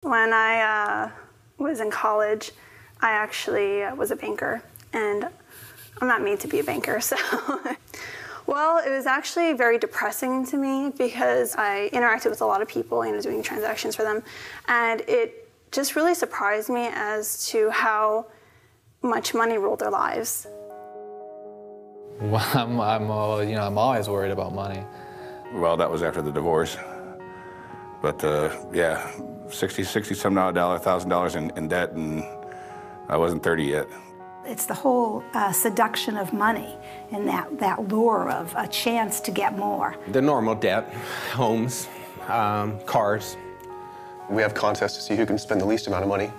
When I was in college, I actually was a banker, and I'm not made to be a banker, so... Well, it was actually very depressing to me because I interacted with a lot of people, doing transactions for them, and it just really surprised me as to how much money ruled their lives. Well, I'm always worried about money. Well, that was after the divorce. But yeah, $1,000 in debt, and I wasn't 30 yet. It's the whole seduction of money and that lure of a chance to get more. The normal debt, homes, cars. We have contests to see who can spend the least amount of money.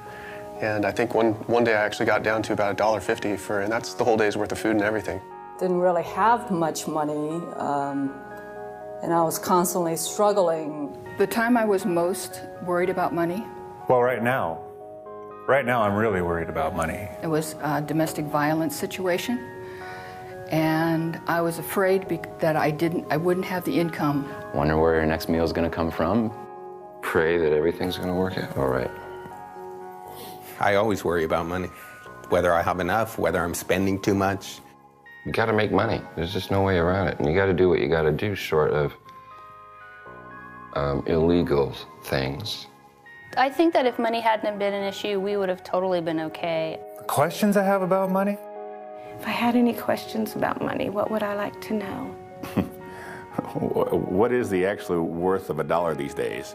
And I think one day I actually got down to about $1.50 and that's the whole day's worth of food and everything. Didn't really have much money, and I was constantly struggling. The time I was most worried about money? Well, right now I'm really worried about money. It was a domestic violence situation, and I was afraid that I wouldn't have the income. Wonder where your next meal is going to come from. Pray that everything's going to work out all right. I always worry about money, whether I have enough, whether I'm spending too much. You got to make money. There's just no way around it, and you got to do what you got to do, short of illegal things. I think that if money hadn't been an issue, we would have totally been okay. The questions I have about money? If I had any questions about money, what would I like to know? What is the actual worth of $1 these days?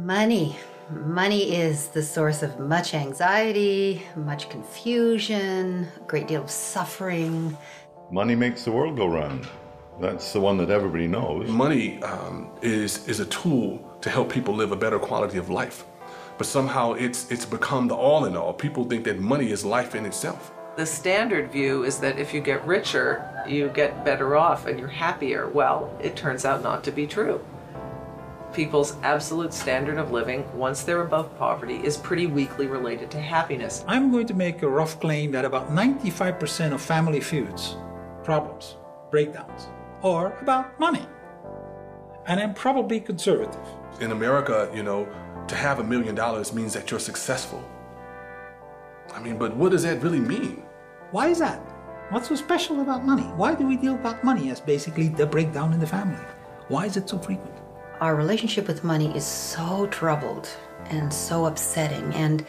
Money is the source of much anxiety, much confusion, a great deal of suffering. Money makes the world go round. That's the one that everybody knows. Money is a tool to help people live a better quality of life. But somehow it's become the all in all. People think that money is life in itself. The standard view is that if you get richer, you get better off and you're happier. Well, it turns out not to be true. People's absolute standard of living, once they're above poverty, is pretty weakly related to happiness. I'm going to make a rough claim that about 95% of family feuds, problems, breakdowns, are about money. And I'm probably conservative. In America, to have $1 million means that you're successful. I mean, but what does that really mean? Why is that? What's so special about money? Why do we deal about money as basically the breakdown in the family? Why is it so frequent? Our relationship with money is so troubled and so upsetting, and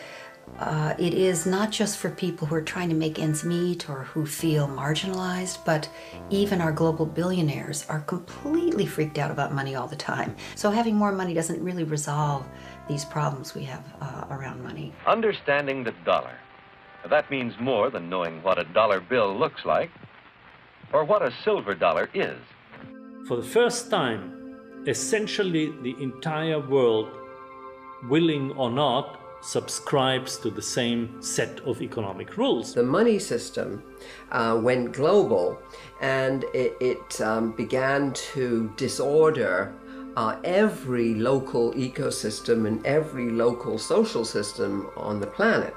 it is not just for people who are trying to make ends meet or who feel marginalized, but even our global billionaires are completely freaked out about money all the time. So having more money doesn't really resolve these problems we have around money. Understanding the dollar. That means more than knowing what a dollar bill looks like or what a silver dollar is. For the first time, essentially the entire world, willing or not, subscribes to the same set of economic rules. The money system went global, and it began to disorder every local ecosystem and every local social system on the planet.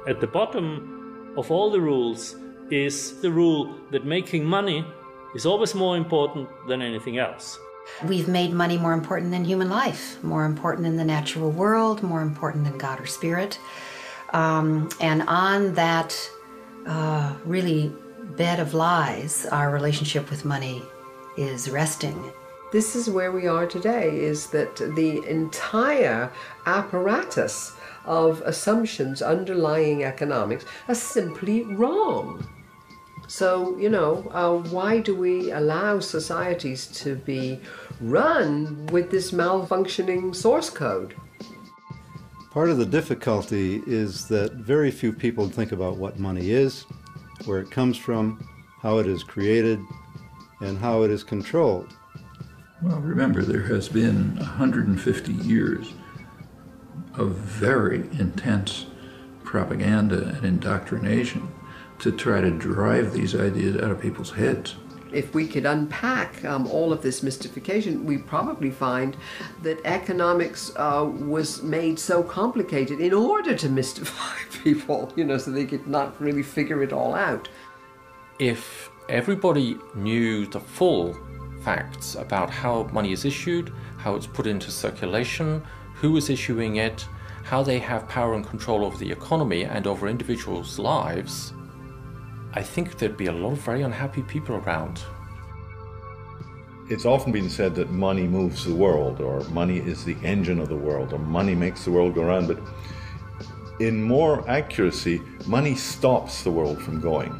At the bottom of all the rules is the rule that making money is always more important than anything else. We've made money more important than human life, more important than the natural world, more important than God or spirit. And on that really bed of lies, our relationship with money is resting. This is where we are today, is that the entire apparatus of assumptions underlying economics are simply wrong. So, why do we allow societies to be run with this malfunctioning source code? Part of the difficulty is that very few people think about what money is, where it comes from, how it is created, and how it is controlled. Well, remember, there has been 150 years of very intense propaganda and indoctrination to try to drive these ideas out of people's heads. If we could unpack all of this mystification, we probably find that economics was made so complicated in order to mystify people, you know, so they could not really figure it all out. If everybody knew the full facts about how money is issued, how it's put into circulation, who is issuing it, how they have power and control over the economy and over individuals' lives, I think there'd be a lot of very unhappy people around. It's often been said that money moves the world, or money is the engine of the world, or money makes the world go round, but in more accuracy, money stops the world from going.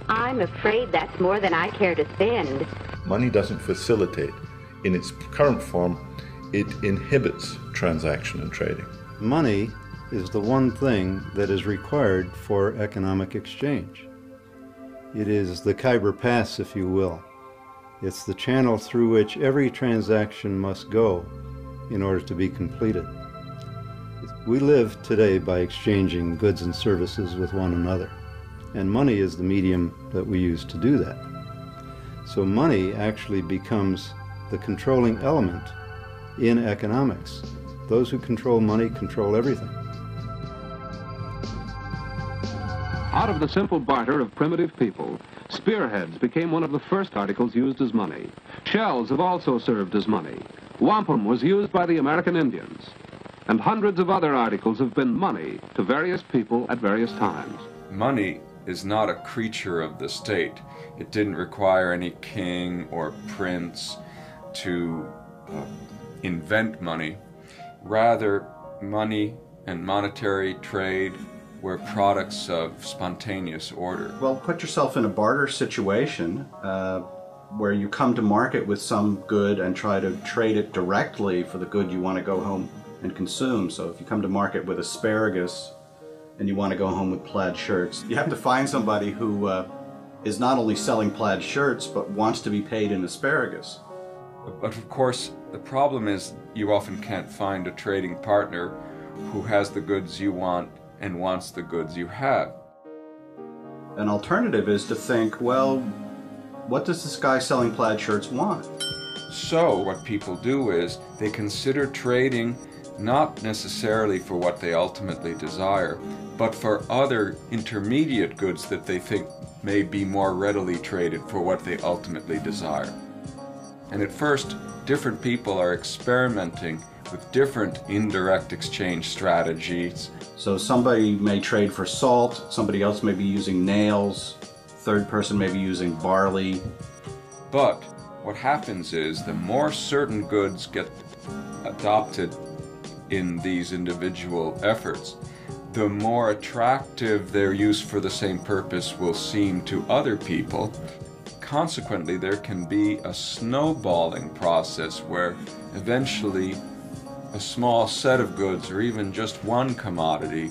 I'm afraid that's more than I care to spend. Money doesn't facilitate. In its current form, it inhibits transaction and trading. Money is the one thing that is required for economic exchange. It is the Khyber Pass, if you will. It's the channel through which every transaction must go in order to be completed. We live today by exchanging goods and services with one another, and money is the medium that we use to do that. So money actually becomes the controlling element in economics. Those who control money control everything. Out of the simple barter of primitive people, spearheads became one of the first articles used as money. Shells have also served as money. Wampum was used by the American Indians. And hundreds of other articles have been money to various people at various times. Money is not a creature of the state. It didn't require any king or prince to invent money. Rather, money and monetary trade were products of spontaneous order. Well, put yourself in a barter situation where you come to market with some good and try to trade it directly for the good you want to go home and consume. So if you come to market with asparagus and you want to go home with plaid shirts, you have to find somebody who is not only selling plaid shirts but wants to be paid in asparagus. But of course, the problem is you often can't find a trading partner who has the goods you want and wants the goods you have. An alternative is to think, well, what does this guy selling plaid shirts want? So what people do is they consider trading not necessarily for what they ultimately desire, but for other intermediate goods that they think may be more readily traded for what they ultimately desire. And at first, different people are experimenting with different indirect exchange strategies. So somebody may trade for salt, somebody else may be using nails, third person may be using barley. But what happens is the more certain goods get adopted in these individual efforts, the more attractive their use for the same purpose will seem to other people. Consequently, there can be a snowballing process where eventually a small set of goods, or even just one commodity,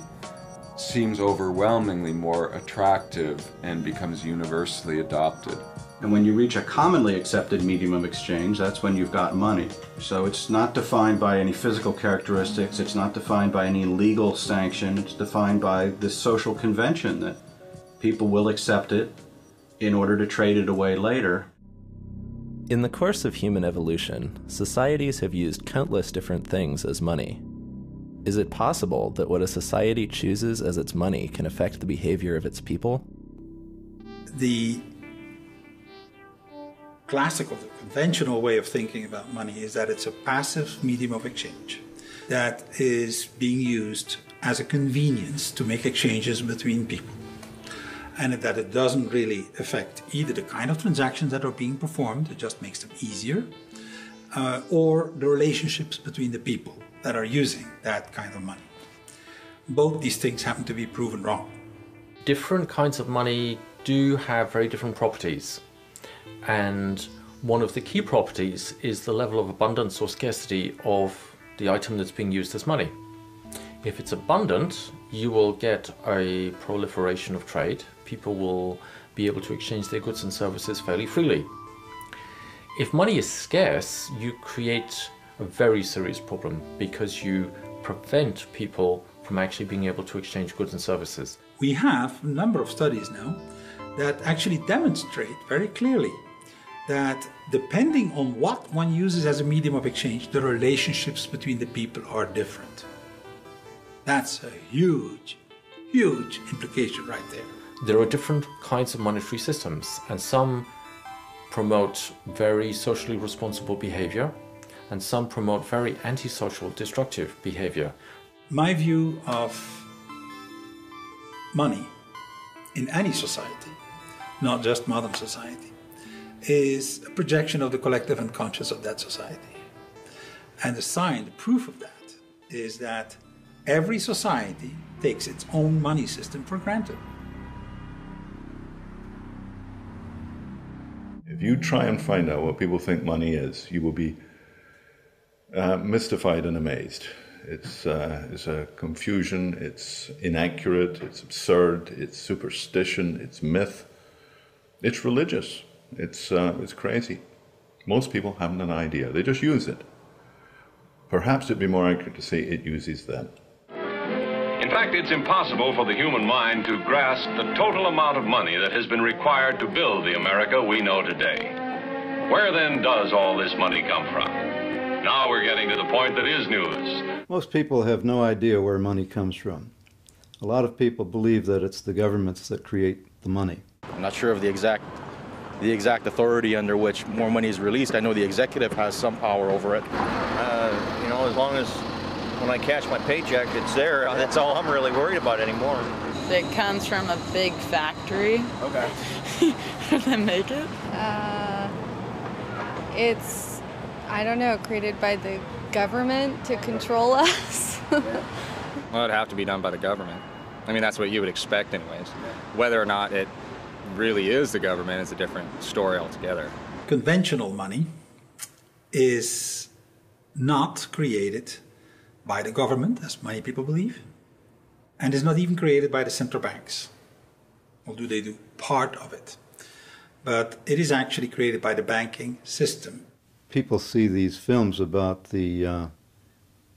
seems overwhelmingly more attractive and becomes universally adopted. And when you reach a commonly accepted medium of exchange, that's when you've got money. So it's not defined by any physical characteristics, it's not defined by any legal sanction, it's defined by this social convention that people will accept it in order to trade it away later. In the course of human evolution, societies have used countless different things as money. Is it possible that what a society chooses as its money can affect the behavior of its people? The classical, the conventional way of thinking about money is that it's a passive medium of exchange that is being used as a convenience to make exchanges between people, and that it doesn't really affect either the kind of transactions that are being performed, it just makes them easier, or the relationships between the people that are using that kind of money. Both these things happen to be proven wrong. Different kinds of money do have very different properties. And one of the key properties is the level of abundance or scarcity of the item that's being used as money. If it's abundant, you will get a proliferation of trade. People will be able to exchange their goods and services fairly freely. If money is scarce, you create a very serious problem because you prevent people from actually being able to exchange goods and services. We have a number of studies now that actually demonstrate very clearly that depending on what one uses as a medium of exchange, the relationships between the people are different. That's a huge, huge implication right there. There are different kinds of monetary systems, and some promote very socially responsible behavior, and some promote very antisocial, destructive behavior. My view of money in any society, not just modern society, is a projection of the collective unconscious of that society. And the sign, the proof of that, is that every society takes its own money system for granted. If you try and find out what people think money is, you will be mystified and amazed. It's a confusion, it's inaccurate, it's absurd, it's superstition, it's myth, it's religious, it's crazy. Most people haven't an idea, they just use it. Perhaps it'd be more accurate to say it uses them. In fact, it's impossible for the human mind to grasp the total amount of money that has been required to build the America we know today. Where then does all this money come from? Now we're getting to the point that is news. Most people have no idea where money comes from. A lot of people believe that it's the governments that create the money. I'm not sure of the exact authority under which more money is released. I know the executive has some power over it. You know, as long as when I cash my paycheck, it's there. That's all I'm really worried about anymore. It comes from a big factory. Okay. They make it? It's, I don't know, created by the government to control us. Well, it'd have to be done by the government. I mean, that's what you would expect anyways. Whether or not it really is the government is a different story altogether. Conventional money is not created by the government, as many people believe, and is not even created by the central banks. Although they do part of it. But it is actually created by the banking system. People see these films about the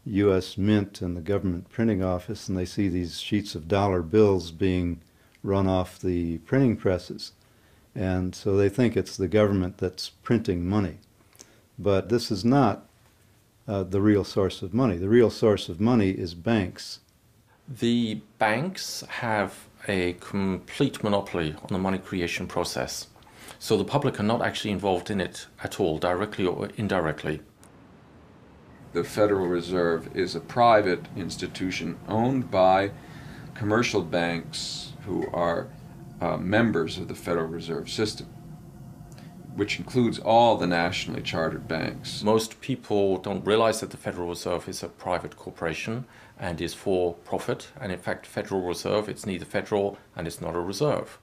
U.S. Mint and the government printing office, and they see these sheets of dollar bills being run off the printing presses. And so they think it's the government that's printing money. But this is not the real source of money. The real source of money is banks. The banks have a complete monopoly on the money creation process. So the public are not actually involved in it at all, directly or indirectly. The Federal Reserve is a private institution owned by commercial banks who are members of the Federal Reserve System, which includes all the nationally chartered banks. Most people don't realize that the Federal Reserve is a private corporation and is for profit. And in fact, Federal Reserve, it's neither federal and it's not a reserve.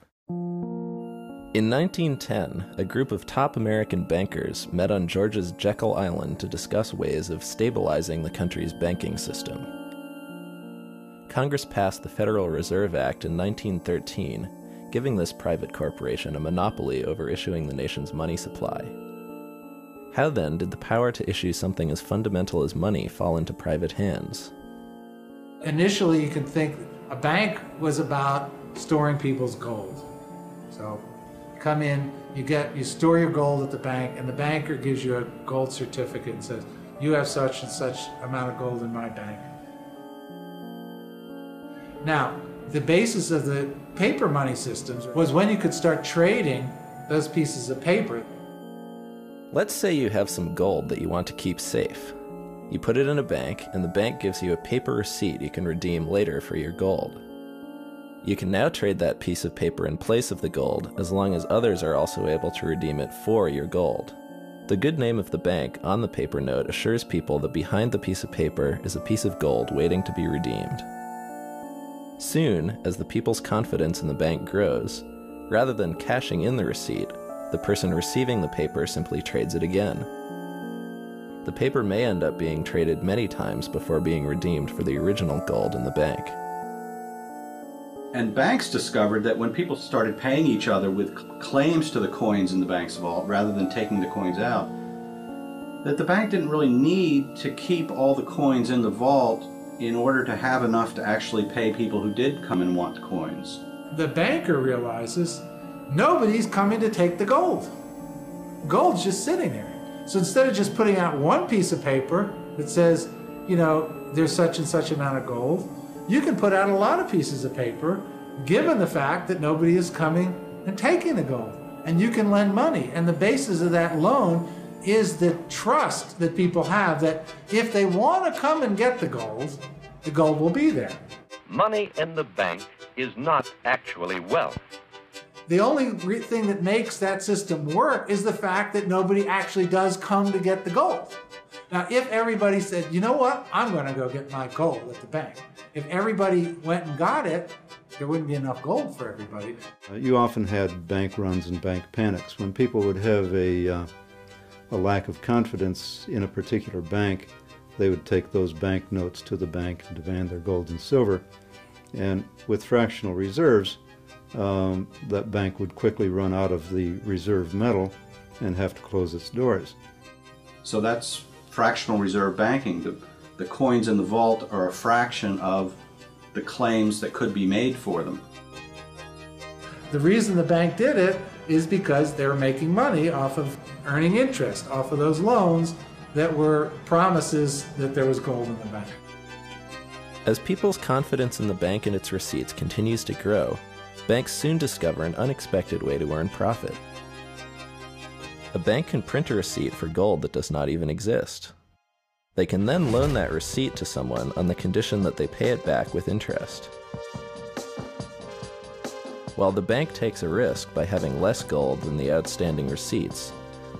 In 1910, a group of top American bankers met on Georgia's Jekyll Island to discuss ways of stabilizing the country's banking system. Congress passed the Federal Reserve Act in 1913, giving this private corporation a monopoly over issuing the nation's money supply. How then did the power to issue something as fundamental as money fall into private hands? Initially, you could think a bank was about storing people's gold. So you come in, you store your gold at the bank, and the banker gives you a gold certificate and says, you have such and such amount of gold in my bank. Now, the basis of the paper money systems was when you could start trading those pieces of paper. Let's say you have some gold that you want to keep safe. You put it in a bank, and the bank gives you a paper receipt you can redeem later for your gold. You can now trade that piece of paper in place of the gold, as long as others are also able to redeem it for your gold. The good name of the bank on the paper note assures people that behind the piece of paper is a piece of gold waiting to be redeemed. Soon, as the people's confidence in the bank grows, rather than cashing in the receipt, the person receiving the paper simply trades it again. the paper may end up being traded many times before being redeemed for the original gold in the bank. And banks discovered that when people started paying each other with claims to the coins in the bank's vault rather than taking the coins out, that the bank didn't really need to keep all the coins in the vault in order to have enough to actually pay people who did come and want the coins. The banker realizes nobody's coming to take the gold. Gold's just sitting there. So instead of just putting out one piece of paper that says, you know, there's such and such amount of gold, you can put out a lot of pieces of paper given the fact that nobody is coming and taking the gold. And you can lend money. And the basis of that loan is the trust that people have that if they want to come and get the gold will be there. Money in the bank is not actually wealth. The only thing that makes that system work is the fact that nobody actually does come to get the gold. Now, if everybody said, you know what, I'm going to go get my gold at the bank. If everybody went and got it, there wouldn't be enough gold for everybody. You often had bank runs and bank panics. When people would have a lack of confidence in a particular bank, they would take those bank notes to the bank and demand their gold and silver. And with fractional reserves, that bank would quickly run out of the reserve metal and have to close its doors. So that's fractional reserve banking. The coins in the vault are a fraction of the claims that could be made for them. The reason the bank did it is because they were making money off of earning interest, off of those loans that were promises that there was gold in the bank. As people's confidence in the bank and its receipts continues to grow, banks soon discover an unexpected way to earn profit. A bank can print a receipt for gold that does not even exist. They can then loan that receipt to someone on the condition that they pay it back with interest. While the bank takes a risk by having less gold than the outstanding receipts,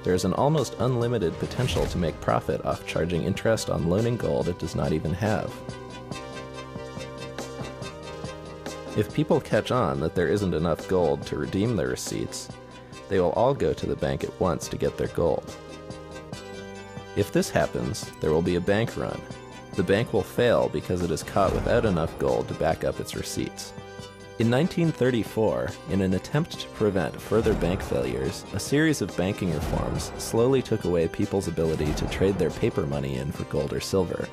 there is an almost unlimited potential to make profit off charging interest on loaning gold it does not even have. If people catch on that there isn't enough gold to redeem their receipts, they will all go to the bank at once to get their gold. If this happens, there will be a bank run. The bank will fail because it is caught without enough gold to back up its receipts. In 1934, in an attempt to prevent further bank failures, a series of banking reforms slowly took away people's ability to trade their paper money in for gold or silver.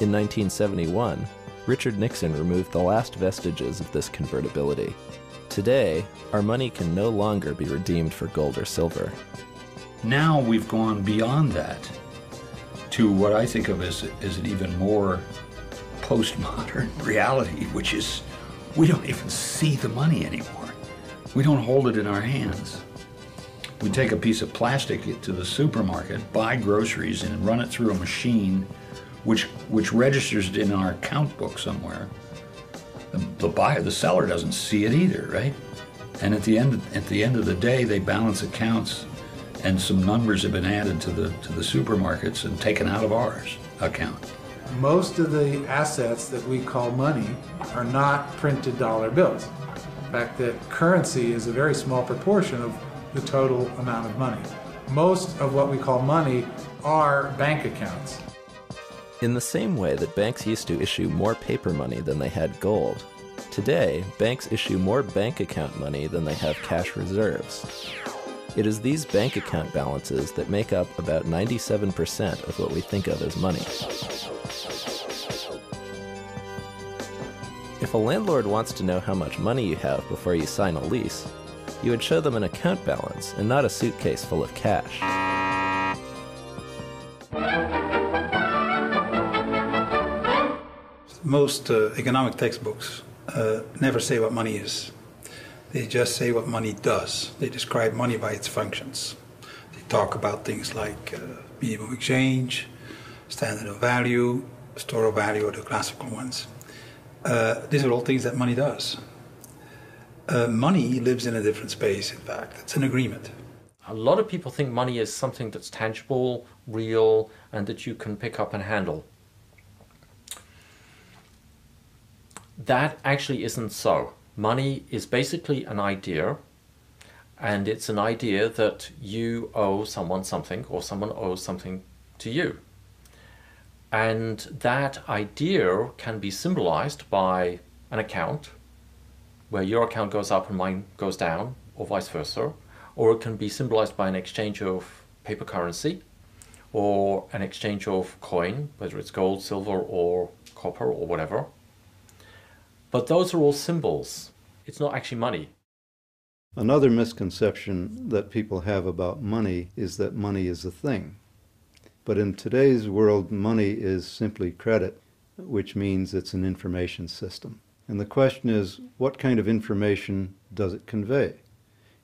In 1971, Richard Nixon removed the last vestiges of this convertibility. Today, our money can no longer be redeemed for gold or silver. Now we've gone beyond that to what I think of as an even more postmodern reality, which is we don't even see the money anymore. We don't hold it in our hands. We take a piece of plastic to the supermarket, buy groceries, and run it through a machine which registers it in our account book somewhere. The seller doesn't see it either, right? And at the end of the day, they balance accounts, and some numbers have been added to the supermarkets and taken out of ours account. Most of the assets that we call money are not printed dollar bills. In fact, that currency is a very small proportion of the total amount of money. Most of what we call money are bank accounts. In the same way that banks used to issue more paper money than they had gold, today banks issue more bank account money than they have cash reserves. It is these bank account balances that make up about 97% of what we think of as money. If a landlord wants to know how much money you have before you sign a lease, you would show them an account balance and not a suitcase full of cash. Most economic textbooks never say what money is. They just say what money does. They describe money by its functions. They talk about things like medium of exchange, standard of value, store of value, or the classical ones. These are all things that money does. Money lives in a different space, in fact. It's an agreement. A lot of people think money is something that's tangible, real, and that you can pick up and handle. That actually isn't so. Money is basically an idea, And it's an idea that you owe someone something or someone owes something to you. And that idea can be symbolized by an account, where your account goes up and mine goes down, or vice versa. Or it can be symbolized by an exchange of paper currency, or an exchange of coin, whether it's gold, silver, or copper, or whatever. But those are all symbols. It's not actually money. Another misconception that people have about money is that money is a thing. But in today's world, money is simply credit, which means it's an information system. And the question is, what kind of information does it convey?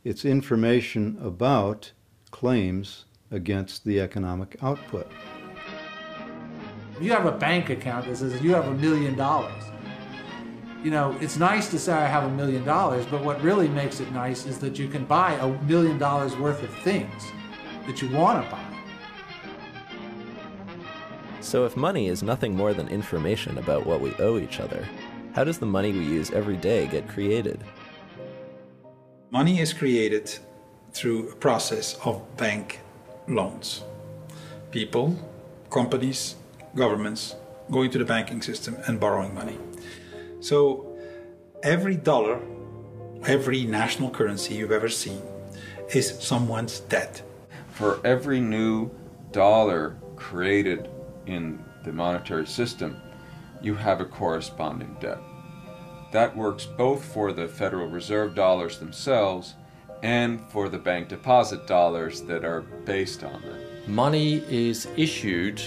It's information about claims against the economic output. You have a bank account that says you have $1 million. You know, it's nice to say I have $1 million, but what really makes it nice is that you can buy $1 million worth of things that you want to buy. So if money is nothing more than information about what we owe each other, how does the money we use every day get created? Money is created through a process of bank loans. People, companies, governments going to the banking system and borrowing money. So every dollar, every national currency you've ever seen is someone's debt. For every new dollar created in the monetary system, you have a corresponding debt. That works both for the Federal Reserve dollars themselves and for the bank deposit dollars that are based on them. Money is issued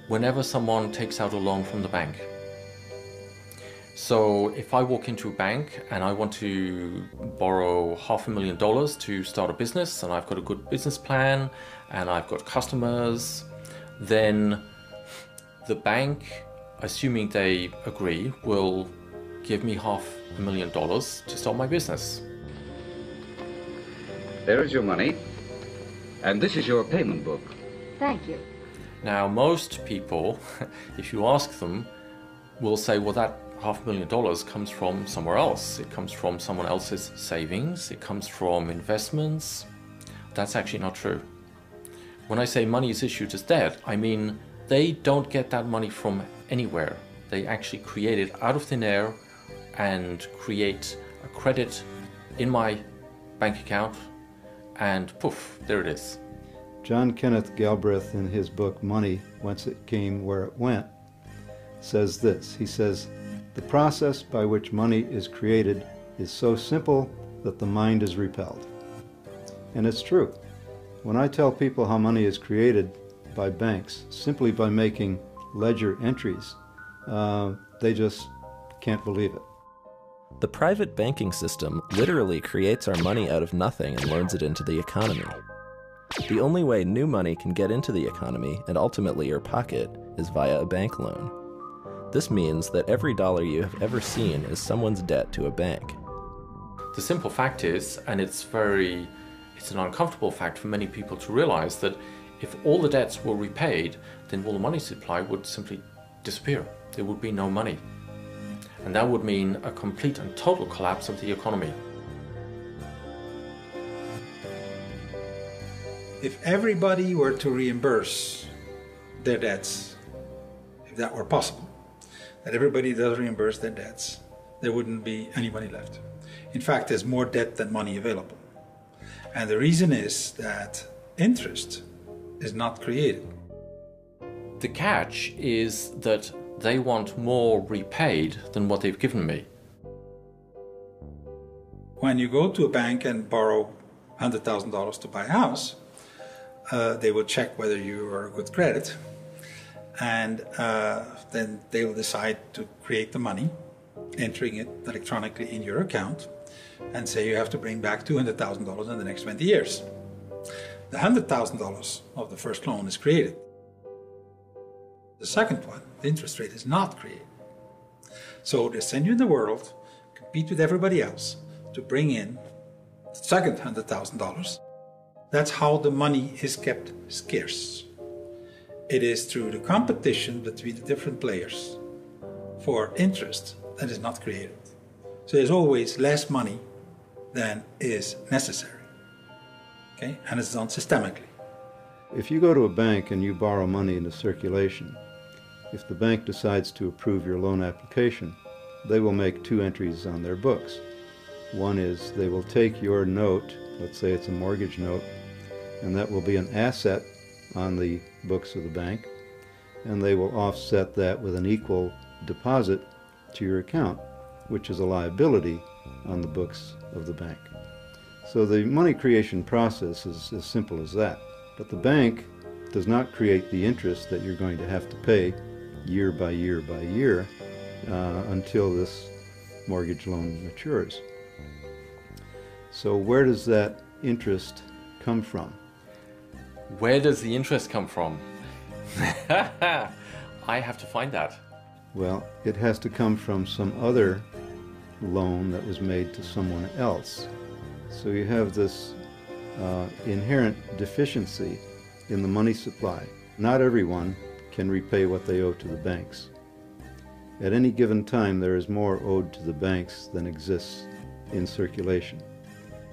whenever someone takes out a loan from the bank. So if I walk into a bank and I want to borrow $500,000 to start a business, and I've got a good business plan and I've got customers, then the bank, assuming they agree, will give me $500,000 to start my business. There is your money, and this is your payment book. Thank you. Now, most people, if you ask them, will say, well, that $500,000 comes from somewhere else. It comes from someone else's savings. It comes from investments. That's actually not true. When I say money is issued as debt, I mean they don't get that money from anywhere. They actually create it out of thin air and create a credit in my bank account, and poof, there it is. John Kenneth Galbraith, in his book Money, Whence It Came, Where It Went, says this. He says, "The process by which money is created is so simple that the mind is repelled." And it's true. When I tell people how money is created by banks simply by making ledger entries, they just can't believe it. The private banking system literally creates our money out of nothing and loans it into the economy. The only way new money can get into the economy and ultimately your pocket is via a bank loan. This means that every dollar you have ever seen is someone's debt to a bank. The simple fact is, and it's an uncomfortable fact for many people to realize, that if all the debts were repaid, then all the money supply would simply disappear. There would be no money. And that would mean a complete and total collapse of the economy. If everybody were to reimburse their debts, if that were possible, that everybody does reimburse their debts, there wouldn't be any money left. In fact, there's more debt than money available. And the reason is that interest is not created. The catch is that they want more repaid than what they've given me. When you go to a bank and borrow $100,000 to buy a house, they will check whether you are good credit, and then they will decide to create the money, entering it electronically in your account, and say you have to bring back $200,000 in the next 20 years. The $100,000 of the first loan is created. The second one, the interest rate, is not created. So they send you in the world, compete with everybody else to bring in the second $100,000. That's how the money is kept scarce. It is through the competition between the different players for interest that is not created. So there's always less money than is necessary. Okay? And it's done systemically. If you go to a bank and you borrow money into circulation, if the bank decides to approve your loan application, they will make two entries on their books. One is they will take your note, let's say it's a mortgage note, and that will be an asset on the books of the bank, and they will offset that with an equal deposit to your account, which is a liability on the books of the bank. So the money creation process is as simple as that. But the bank does not create the interest that you're going to have to pay year by year by year until this mortgage loan matures. So where does that interest come from? Where does the interest come from? I have to find that. Well, it has to come from some other loan that was made to someone else. So you have this inherent deficiency in the money supply. Not everyone can repay what they owe to the banks. At any given time, there is more owed to the banks than exists in circulation.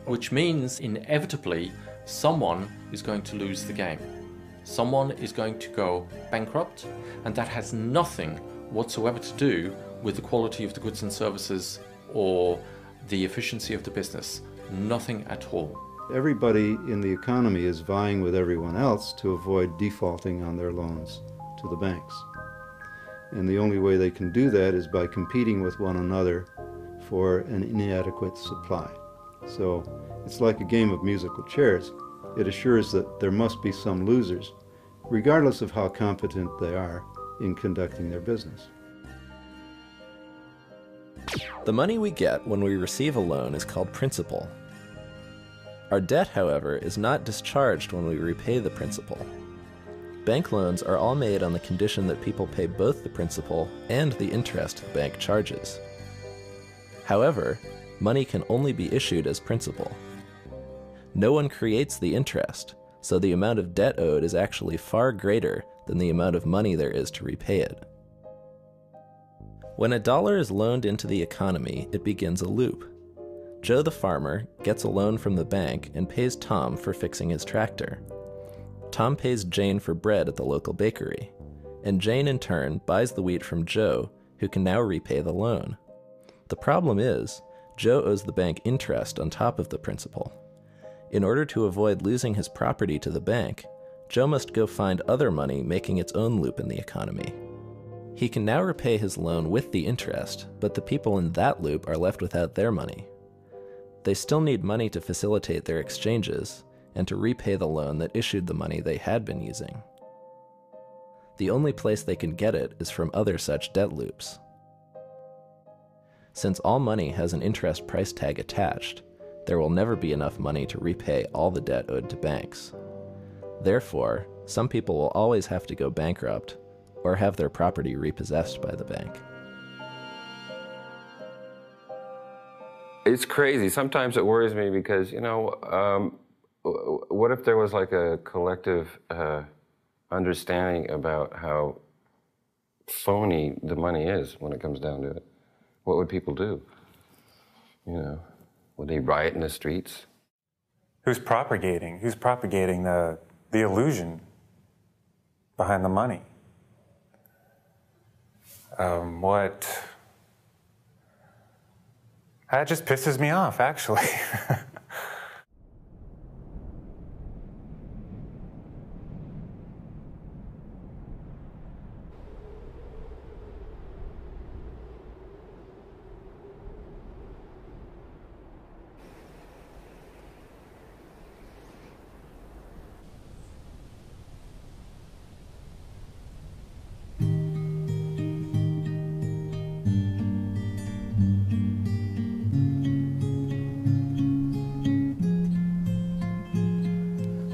Which means, inevitably, someone is going to lose the game. Someone is going to go bankrupt, and that has nothing whatsoever to do with the quality of the goods and services or the efficiency of the business. Nothing at all. Everybody in the economy is vying with everyone else to avoid defaulting on their loans to the banks. And the only way they can do that is by competing with one another for an inadequate supply. So it's like a game of musical chairs. It assures that there must be some losers, regardless of how competent they are in conducting their business. The money we get when we receive a loan is called principal. Our debt, however, is not discharged when we repay the principal. Bank loans are all made on the condition that people pay both the principal and the interest the bank charges. However, money can only be issued as principal. No one creates the interest, so the amount of debt owed is actually far greater than the amount of money there is to repay it. When a dollar is loaned into the economy, it begins a loop. Joe the farmer gets a loan from the bank and pays Tom for fixing his tractor. Tom pays Jane for bread at the local bakery, and Jane in turn buys the wheat from Joe, who can now repay the loan. The problem is, Joe owes the bank interest on top of the principal. In order to avoid losing his property to the bank, Joe must go find other money making its own loop in the economy. He can now repay his loan with the interest, but the people in that loop are left without their money. They still need money to facilitate their exchanges and to repay the loan that issued the money they had been using. The only place they can get it is from other such debt loops. Since all money has an interest price tag attached, there will never be enough money to repay all the debt owed to banks. Therefore, some people will always have to go bankrupt or have their property repossessed by the bank. It's crazy. Sometimes it worries me because, you know, what if there was like a collective understanding about how phony the money is when it comes down to it? What would people do? You know, would they riot in the streets? Who's propagating the illusion behind the money? That just pisses me off, actually.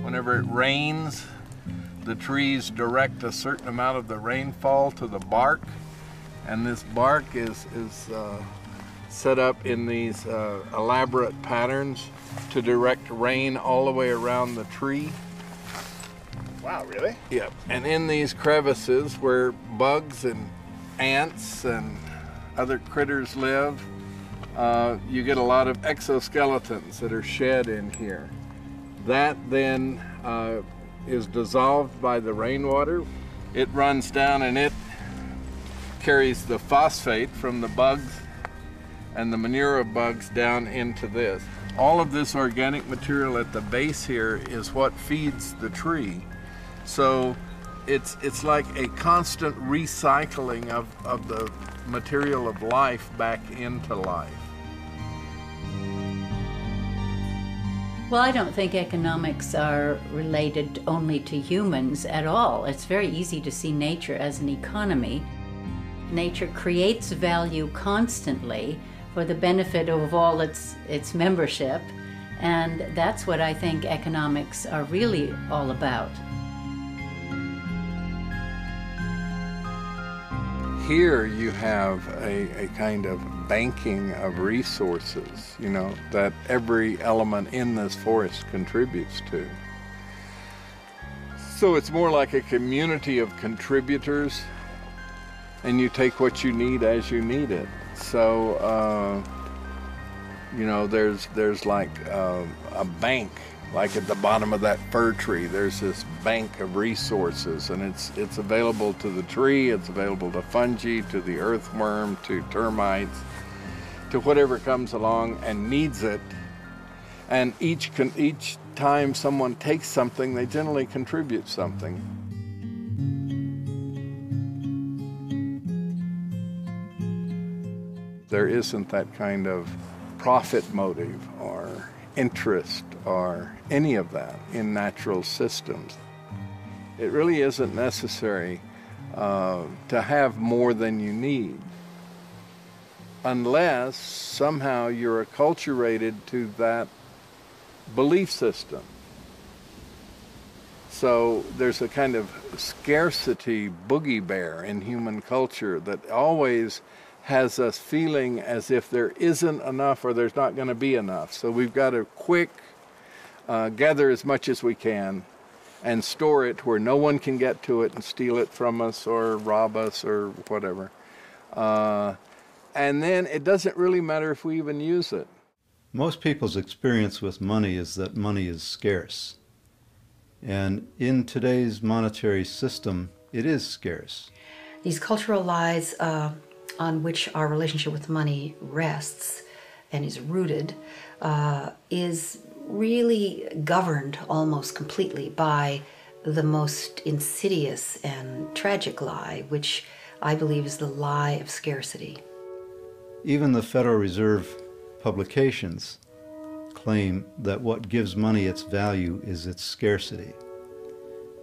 Whenever it rains, the trees direct a certain amount of the rainfall to the bark, and this bark is set up in these elaborate patterns to direct rain all the way around the tree. Wow, really? Yep. And in these crevices where bugs and ants and other critters live, you get a lot of exoskeletons that are shed in here. That then is dissolved by the rainwater. It runs down and it carries the phosphate from the bugs and the manure of bugs down into this. All of this organic material at the base here is what feeds the tree. So it's like a constant recycling of the material of life back into life. Well, I don't think economics are related only to humans at all. It's very easy to see nature as an economy. Nature creates value constantly for the benefit of all its membership, and that's what I think economics are really all about. Here you have a kind of banking of resources, you know, that every element in this forest contributes to. So it's more like a community of contributors, and you take what you need as you need it. So, you know, there's like a bank, like at the bottom of that fir tree, there's this bank of resources, and it's available to the tree, it's available to fungi, to the earthworm, to termites, to whatever comes along and needs it. And each time someone takes something, they generally contribute something. There isn't that kind of profit motive or interest or any of that in natural systems. It really isn't necessary to have more than you need, unless somehow you're acculturated to that belief system. So there's a kind of scarcity boogie bear in human culture that always has us feeling as if there isn't enough or there's not going to be enough. So we've got to gather as much as we can and store it where no one can get to it and steal it from us or rob us or whatever. And then it doesn't really matter if we even use it. Most people's experience with money is that money is scarce. And in today's monetary system, it is scarce. These cultural lies on which our relationship with money rests and is rooted is really governed almost completely by the most insidious and tragic lie, which I believe is the lie of scarcity. Even the Federal Reserve publications claim that what gives money its value is its scarcity.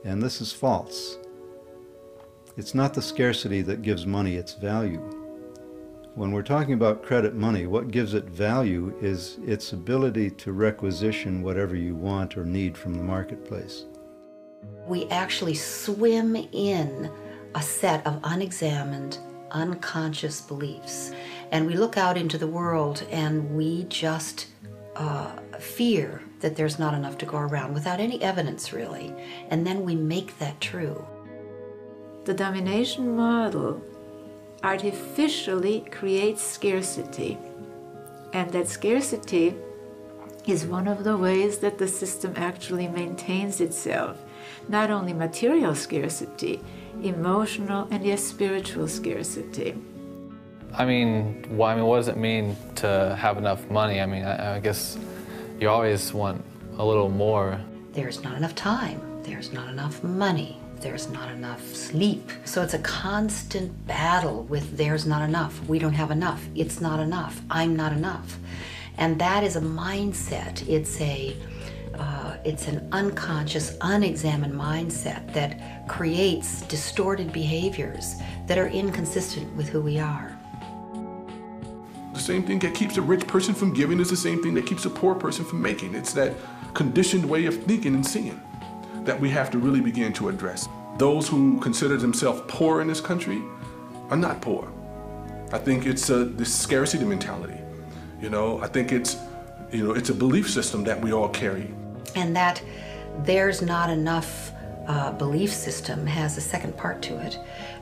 And this is false. It's not the scarcity that gives money its value. When we're talking about credit money, what gives it value is its ability to requisition whatever you want or need from the marketplace. We actually swim in a set of unexamined, unconscious beliefs. And we look out into the world and we just fear that there's not enough to go around without any evidence, really. And then we make that true. The domination model artificially creates scarcity. And that scarcity is one of the ways that the system actually maintains itself. Not only material scarcity, emotional and yes, spiritual scarcity. I mean, what does it mean to have enough money? I mean, I guess you always want a little more. There's not enough time. There's not enough money. There's not enough sleep. So it's a constant battle with there's not enough. We don't have enough. It's not enough. I'm not enough. And that is a mindset. It's an unconscious, unexamined mindset that creates distorted behaviors that are inconsistent with who we are. The same thing that keeps a rich person from giving is the same thing that keeps a poor person from making. It's that conditioned way of thinking and seeing that we have to really begin to address. Those who consider themselves poor in this country are not poor. I think it's this scarcity mentality. You know, I think it's a belief system that we all carry. And that there's not enough belief system has a second part to it.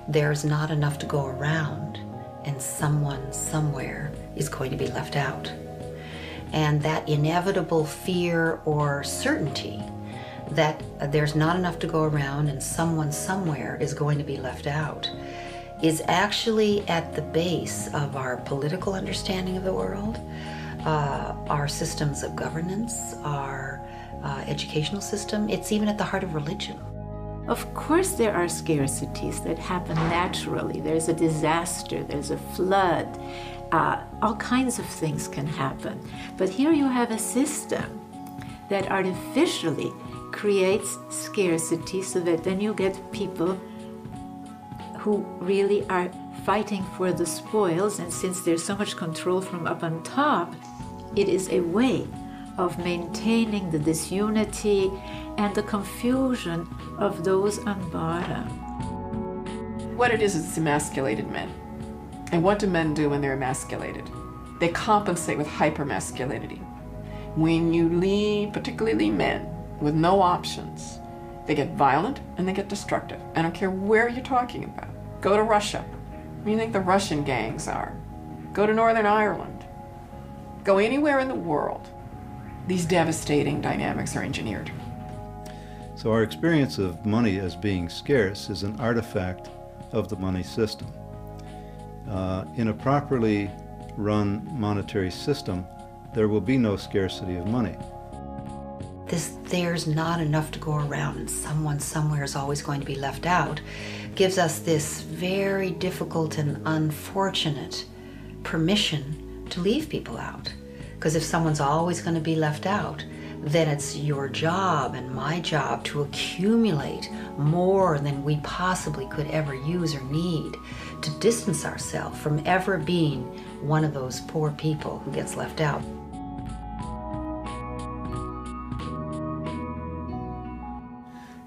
There's not enough to go around, and someone somewhere is going to be left out. And that inevitable fear or certainty that there's not enough to go around and someone somewhere is going to be left out is actually at the base of our political understanding of the world, our systems of governance, our educational system. It's even at the heart of religion. Of course there are scarcities that happen naturally. There's a disaster, there's a flood, all kinds of things can happen. But here you have a system that artificially creates scarcity so that then you get people who really are fighting for the spoils, and since there's so much control from up on top, it is a way of maintaining the disunity and the confusion of those on bottom. What it is, it's emasculated men. And what do men do when they're emasculated? They compensate with hypermasculinity. When you leave, particularly men, with no options, they get violent and they get destructive. I don't care where you're talking about. Go to Russia. Where do you think the Russian gangs are? Go to Northern Ireland. Go anywhere in the world. These devastating dynamics are engineered. So our experience of money as being scarce is an artifact of the money system. In a properly run monetary system, there will be no scarcity of money. There's not enough to go around and someone somewhere is always going to be left out gives us this very difficult and unfortunate permission to leave people out. Because if someone's always going to be left out, then it's your job and my job to accumulate more than we possibly could ever use or need, to distance ourselves from ever being one of those poor people who gets left out.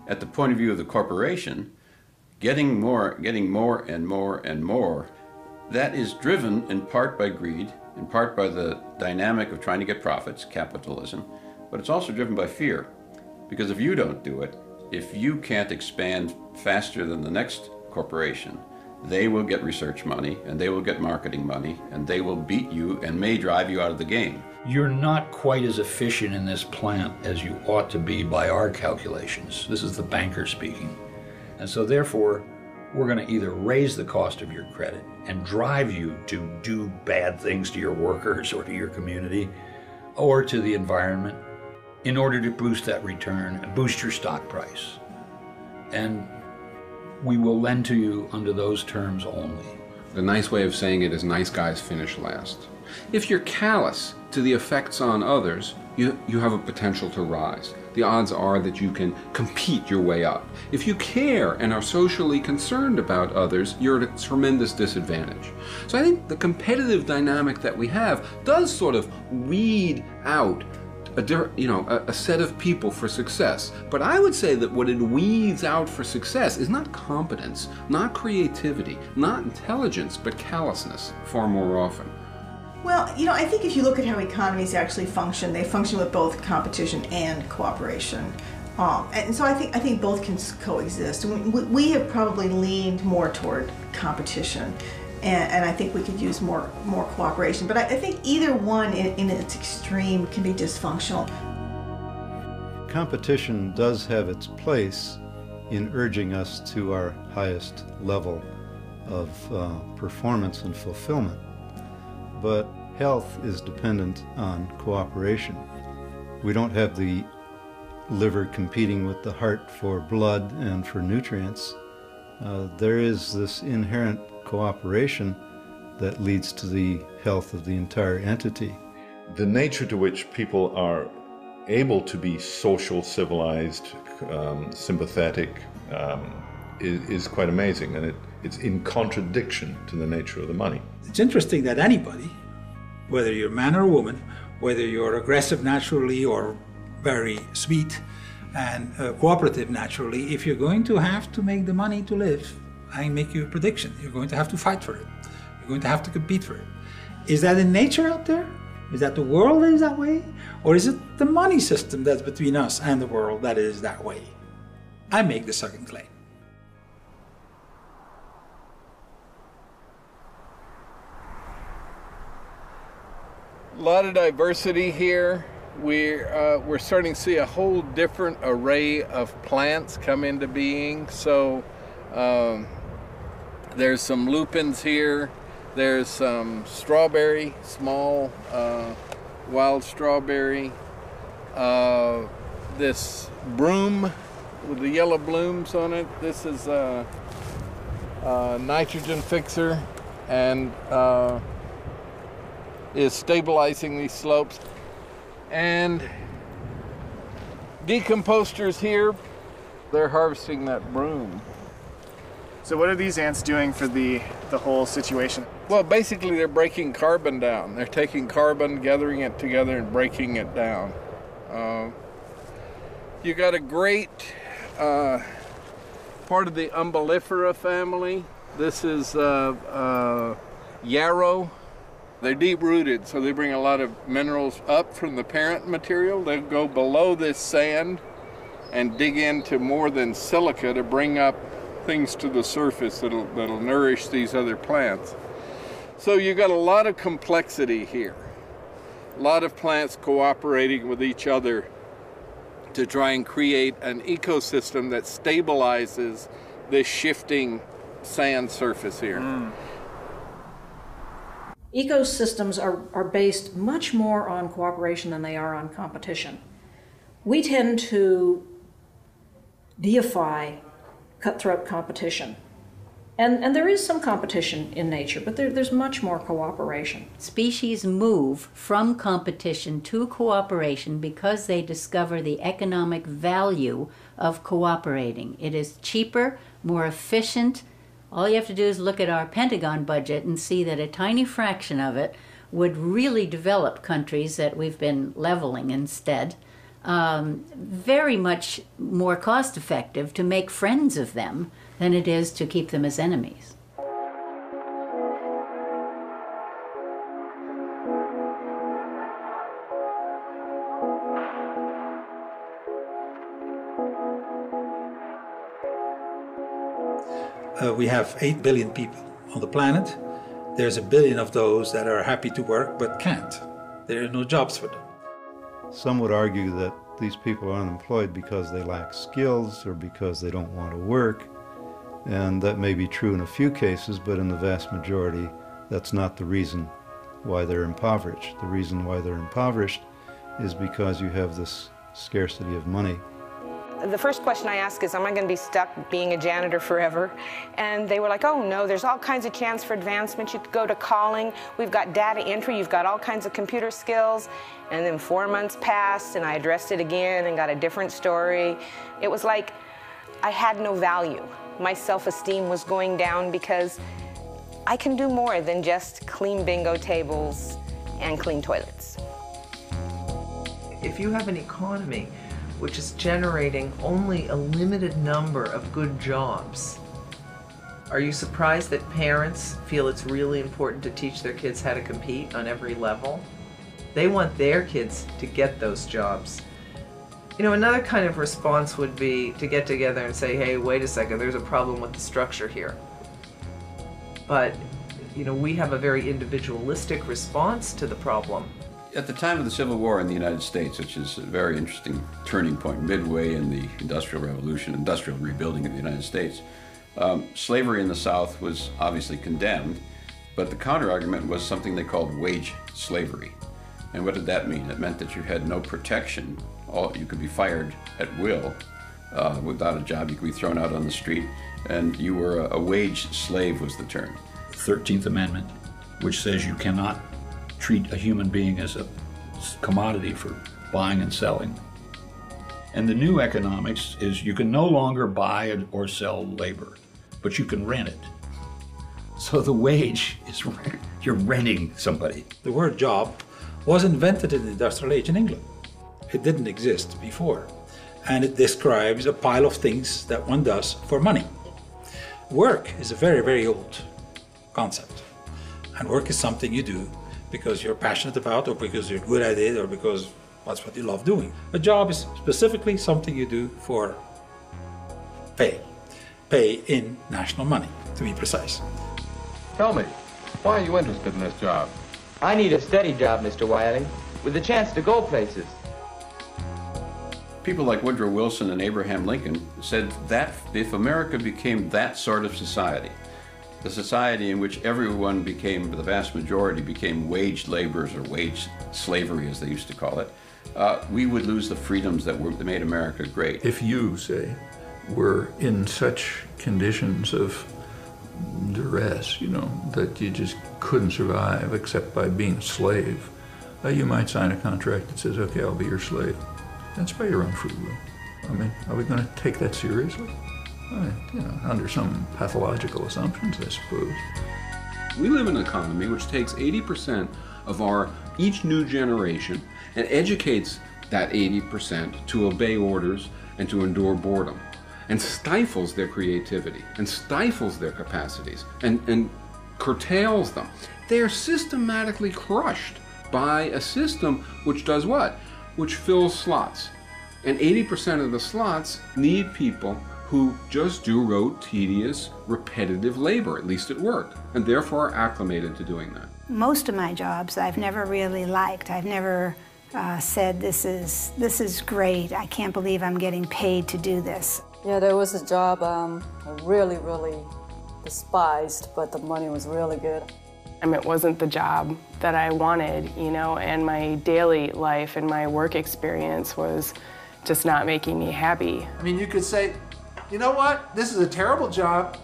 At the point of view of the corporation, getting more and more and more, that is driven in part by greed, in part by the dynamic of trying to get profits, capitalism, but it's also driven by fear. Because if you don't do it, if you can't expand faster than the next corporation, they will get research money, and they will get marketing money, and they will beat you and may drive you out of the game. You're not quite as efficient in this plant as you ought to be by our calculations. This is the banker speaking. And so therefore, we're going to either raise the cost of your credit and drive you to do bad things to your workers or to your community or to the environment in order to boost that return and boost your stock price. And we will lend to you under those terms only. The nice way of saying it is nice guys finish last. If you're callous to the effects on others, you have a potential to rise. The odds are that you can compete your way up. If you care and are socially concerned about others, you're at a tremendous disadvantage. So I think the competitive dynamic that we have does sort of weed out a set of people for success. But I would say that what it weeds out for success is not competence, not creativity, not intelligence, but callousness far more often. Well, I think if you look at how economies actually function, they function with both competition and cooperation. And so I think both can coexist. We have probably leaned more toward competition, and I think we could use more cooperation. But I think either one in its extreme can be dysfunctional. Competition does have its place in urging us to our highest level of performance and fulfillment. But health is dependent on cooperation. We don't have the liver competing with the heart for blood and for nutrients. There is this inherent cooperation that leads to the health of the entire entity. The nature to which people are able to be social, civilized, sympathetic, is quite amazing, and it's in contradiction to the nature of the money. It's interesting that anybody, whether you're a man or a woman, whether you're aggressive naturally or very sweet and cooperative naturally, if you're going to have to make the money to live, I make you a prediction. You're going to have to fight for it. You're going to have to compete for it. Is that in nature out there? Is that the world is that way? Or is it the money system that's between us and the world that is that way? I make the second claim. A lot of diversity here. We're starting to see a whole different array of plants come into being. So there's some lupins here. There's some strawberry, small wild strawberry. This broom with the yellow blooms on it. This is a nitrogen fixer and is stabilizing these slopes. And decomposters here, they're harvesting that broom. So what are these ants doing for the whole situation? Well, basically they're breaking carbon down. They're taking carbon, gathering it together and breaking it down. You got a great part of the Umbellifera family. This is yarrow. They're deep-rooted, so they bring a lot of minerals up from the parent material. They go below this sand and dig into more than silica to bring up things to the surface that'll nourish these other plants. So you got a lot of complexity here. A lot of plants cooperating with each other to try and create an ecosystem that stabilizes this shifting sand surface here. Ecosystems are based much more on cooperation than they are on competition. We tend to deify cutthroat competition. And there is some competition in nature, but there's much more cooperation. Species move from competition to cooperation because they discover the economic value of cooperating. It is cheaper, more efficient. All you have to do is look at our Pentagon budget and see that a tiny fraction of it would really develop countries that we've been leveling instead. Very much more cost effective to make friends of them than it is to keep them as enemies. We have 8 billion people on the planet. There's 1 billion of those that are happy to work but can't. There are no jobs for them. Some would argue that these people are unemployed because they lack skills or because they don't want to work. And that may be true in a few cases, but in the vast majority, that's not the reason why they're impoverished. The reason why they're impoverished is because you have this scarcity of money. The first question I ask is, am I going to be stuck being a janitor forever? And they were like, oh no, there's all kinds of chance for advancement. You could go to calling. We've got data entry. You've got all kinds of computer skills. And then 4 months passed and I addressed it again and got a different story. It was like I had no value. My self-esteem was going down because I can do more than just clean bingo tables and clean toilets. If you have an economy which is generating only a limited number of good jobs, are you surprised that parents feel it's really important to teach their kids how to compete on every level? They want their kids to get those jobs. You know, another kind of response would be to get together and say, hey, wait a second, there's a problem with the structure here. But, you know, we have a very individualistic response to the problem. At the time of the Civil War in the United States, which is a very interesting turning point, midway in the Industrial Revolution, industrial rebuilding of the United States, slavery in the South was obviously condemned, but the counter-argument was something they called wage slavery. And what did that mean? It meant that you had no protection. You could be fired at will without a job. You could be thrown out on the street, and you were a wage slave was the term. 13th Amendment, which says you cannot treat a human being as a commodity for buying and selling. And the new economics is you can no longer buy or sell labor, but you can rent it. So the wage is you're renting somebody. The word job was invented in the Industrial Age in England. It didn't exist before. And it describes a pile of things that one does for money. Work is a very, very old concept. And work is something you do because you're passionate about, or because you're good at it, or because that's what you love doing. A job is specifically something you do for pay. Pay in national money, to be precise. Tell me, why are you interested in this job? I need a steady job, Mr. Wiley, with a chance to go places. People like Woodrow Wilson and Abraham Lincoln said that if America became that sort of society, the society in which everyone became, the vast majority became wage laborers or wage slavery as they used to call it, we would lose the freedoms that made America great. If you, say, were in such conditions of duress, you know, that you just couldn't survive except by being a slave, you might sign a contract that says, okay, I'll be your slave. That's by your own free will. I mean, are we going to take that seriously? You know, under some pathological assumptions, I suppose. We live in an economy which takes 80% of each new generation and educates that 80% to obey orders and to endure boredom, and stifles their creativity, and stifles their capacities, and curtails them. They are systematically crushed by a system which does what? Which fills slots. And 80% of the slots need people who just do rote, tedious, repetitive labor, at least at work, and therefore are acclimated to doing that. Most of my jobs I've never really liked. I've never said, this is great, I can't believe I'm getting paid to do this. Yeah, there was a job I really, really despised, but the money was really good. It wasn't the job that I wanted, you know, and my daily life and my work experience was just not making me happy. I mean, you could say, you know what, this is a terrible job,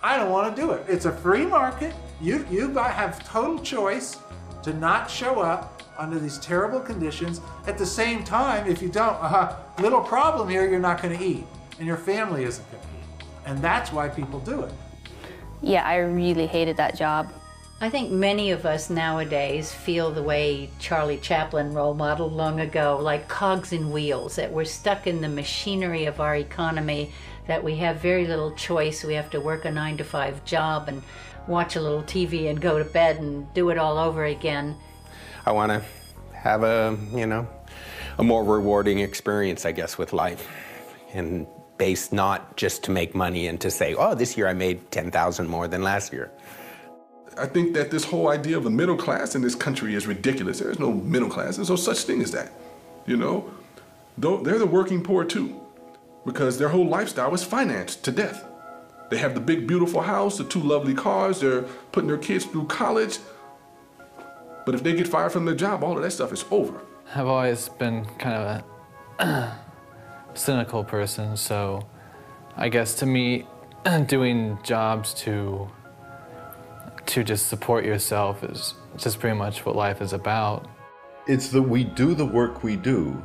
I don't want to do it. It's a free market, you have total choice to not show up under these terrible conditions. At the same time, if you don't, little problem here, you're not going to eat, and your family isn't going to eat. And that's why people do it. Yeah, I really hated that job. I think many of us nowadays feel the way Charlie Chaplin role modeled long ago, like cogs in wheels, that we're stuck in the machinery of our economy, that we have very little choice. We have to work a 9-to-5 job and watch a little TV and go to bed and do it all over again. I want to have a more rewarding experience, I guess, with life, and based not just to make money and to say, oh, this year I made 10,000 more than last year. I think that this whole idea of a middle class in this country is ridiculous. There is no middle class. There's no such thing as that. You know, they're the working poor too, because their whole lifestyle is financed to death. They have the big, beautiful house, the 2 lovely cars. They're putting their kids through college. But if they get fired from their job, all of that stuff is over. I've always been kind of a cynical person, so I guess to me, doing jobs to just support yourself is just pretty much what life is about. It's that we do the work we do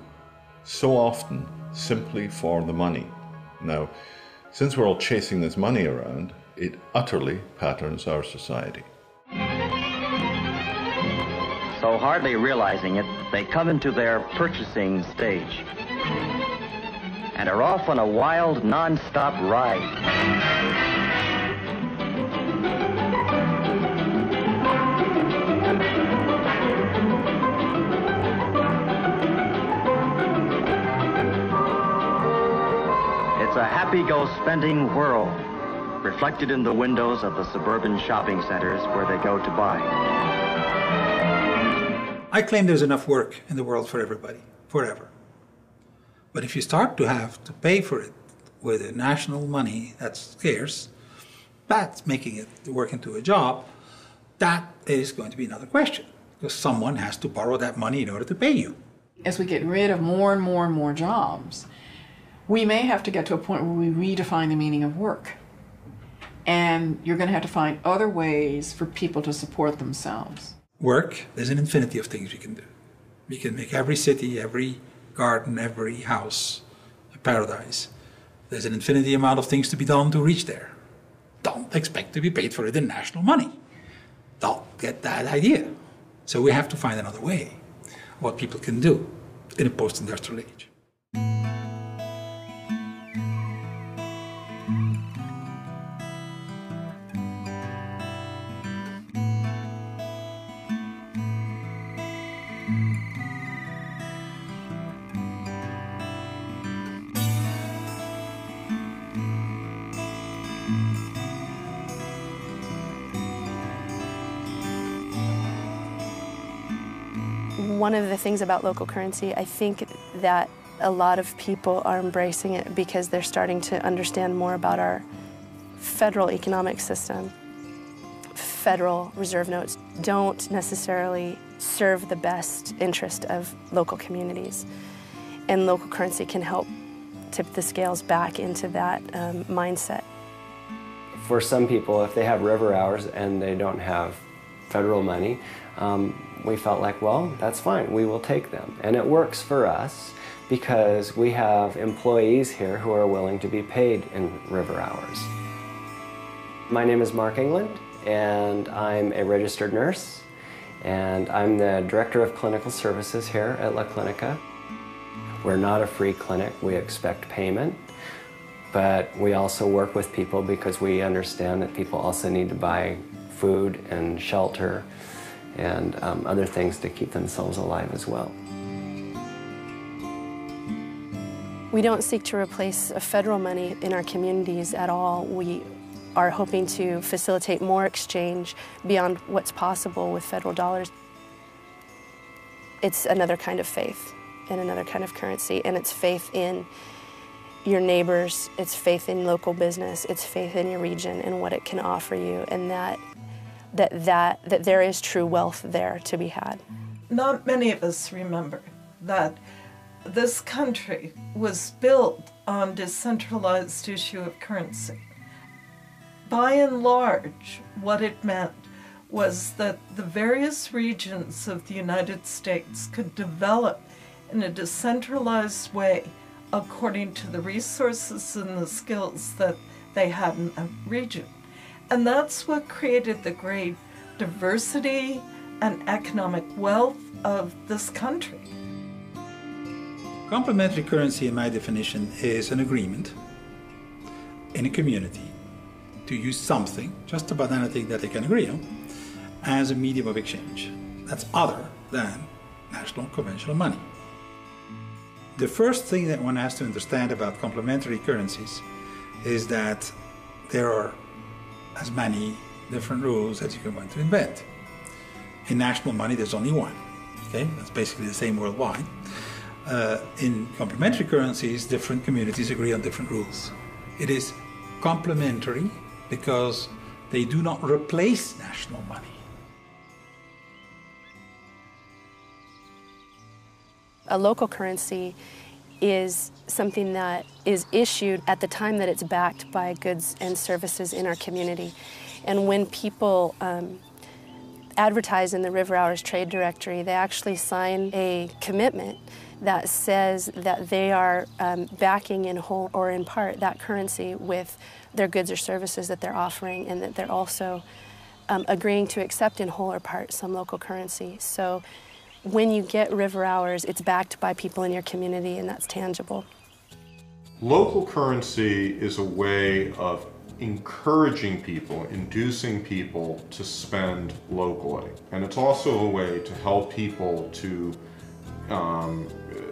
so often simply for the money. Now, since we're all chasing this money around, it utterly patterns our society. So hardly realizing it, they come into their purchasing stage and are off on a wild, non-stop ride. It's a happy-go-spending world, reflected in the windows of the suburban shopping centers where they go to buy. I claim there's enough work in the world for everybody, forever. But if you start to have to pay for it with a national money that's scarce, that's making it work into a job, that is going to be another question, because someone has to borrow that money in order to pay you. As we get rid of more and more and more jobs, we may have to get to a point where we redefine the meaning of work. And you're going to have to find other ways for people to support themselves. Work, there's an infinity of things we can do. We can make every city, every garden, every house a paradise. There's an infinity amount of things to be done to reach there. Don't expect to be paid for it in national money. Don't get that idea. So we have to find another way of what people can do in a post-industrial age. One of the things about local currency, I think that a lot of people are embracing it because they're starting to understand more about our federal economic system. Federal reserve notes don't necessarily serve the best interest of local communities, and local currency can help tip the scales back into that mindset. For some people, if they have river hours and they don't have federal money, we felt like, well, that's fine, we will take them. And it works for us because we have employees here who are willing to be paid in river hours. My name is Mark England, and I'm a registered nurse, and I'm the Director of Clinical Services here at La Clinica. We're not a free clinic, we expect payment, but we also work with people because we understand that people also need to buy food and shelter and other things to keep themselves alive as well. We don't seek to replace federal money in our communities at all. We are hoping to facilitate more exchange beyond what's possible with federal dollars. It's another kind of faith and another kind of currency, and it's faith in your neighbors, it's faith in local business, it's faith in your region and what it can offer you, and that there is true wealth there to be had. Not many of us remember that this country was built on decentralized issue of currency. By and large, what it meant was that the various regions of the United States could develop in a decentralized way according to the resources and the skills that they had in that region. And that's what created the great diversity and economic wealth of this country. Complementary currency, in my definition, is an agreement in a community to use something, just about anything that they can agree on, as a medium of exchange. That's other than national conventional money. The first thing that one has to understand about complementary currencies is that there are as many different rules as you can want to invent. In national money, there's only one. Okay, that's basically the same worldwide. In complementary currencies, different communities agree on different rules. It is complementary because they do not replace national money. A local currency is something that is issued at the time that it's backed by goods and services in our community. And when people advertise in the River Hours Trade Directory, they actually sign a commitment that says that they are backing in whole or in part that currency with their goods or services that they're offering, and that they're also agreeing to accept in whole or part some local currency. So when you get River Hours, it's backed by people in your community, and that's tangible. Local currency is a way of encouraging people, inducing people to spend locally. And it's also a way to help people to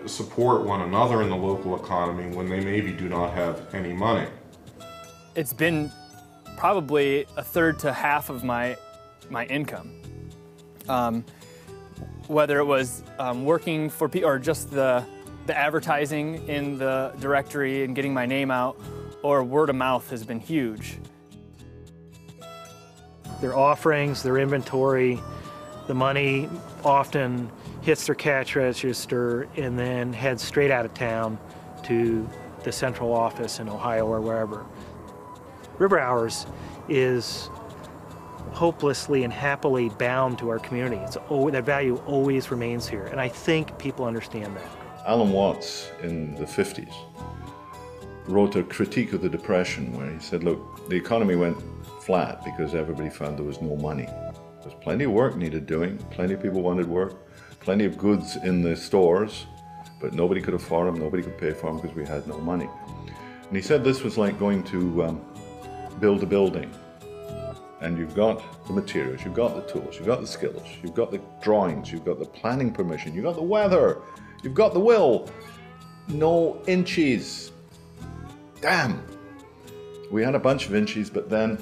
support one another in the local economy when they maybe do not have any money. It's been probably a third to half of my income. Whether it was working for people or just the advertising in the directory and getting my name out, or word of mouth has been huge. Their offerings, their inventory, the money often hits their cash register and then heads straight out of town to the central office in Ohio or wherever. River Hours is hopelessly and happily bound to our community. That value always remains here, and I think people understand that. Alan Watts in the 50s wrote a critique of the Depression where he said, look, the economy went flat because everybody found there was no money. There's plenty of work needed doing, plenty of people wanted work, plenty of goods in the stores, but nobody could afford them, nobody could pay for them because we had no money. And he said this was like going to build a building. And you've got the materials, you've got the tools, you've got the skills, you've got the drawings, you've got the planning permission, you've got the weather, you've got the will. No inches. Damn. We had a bunch of inches, but then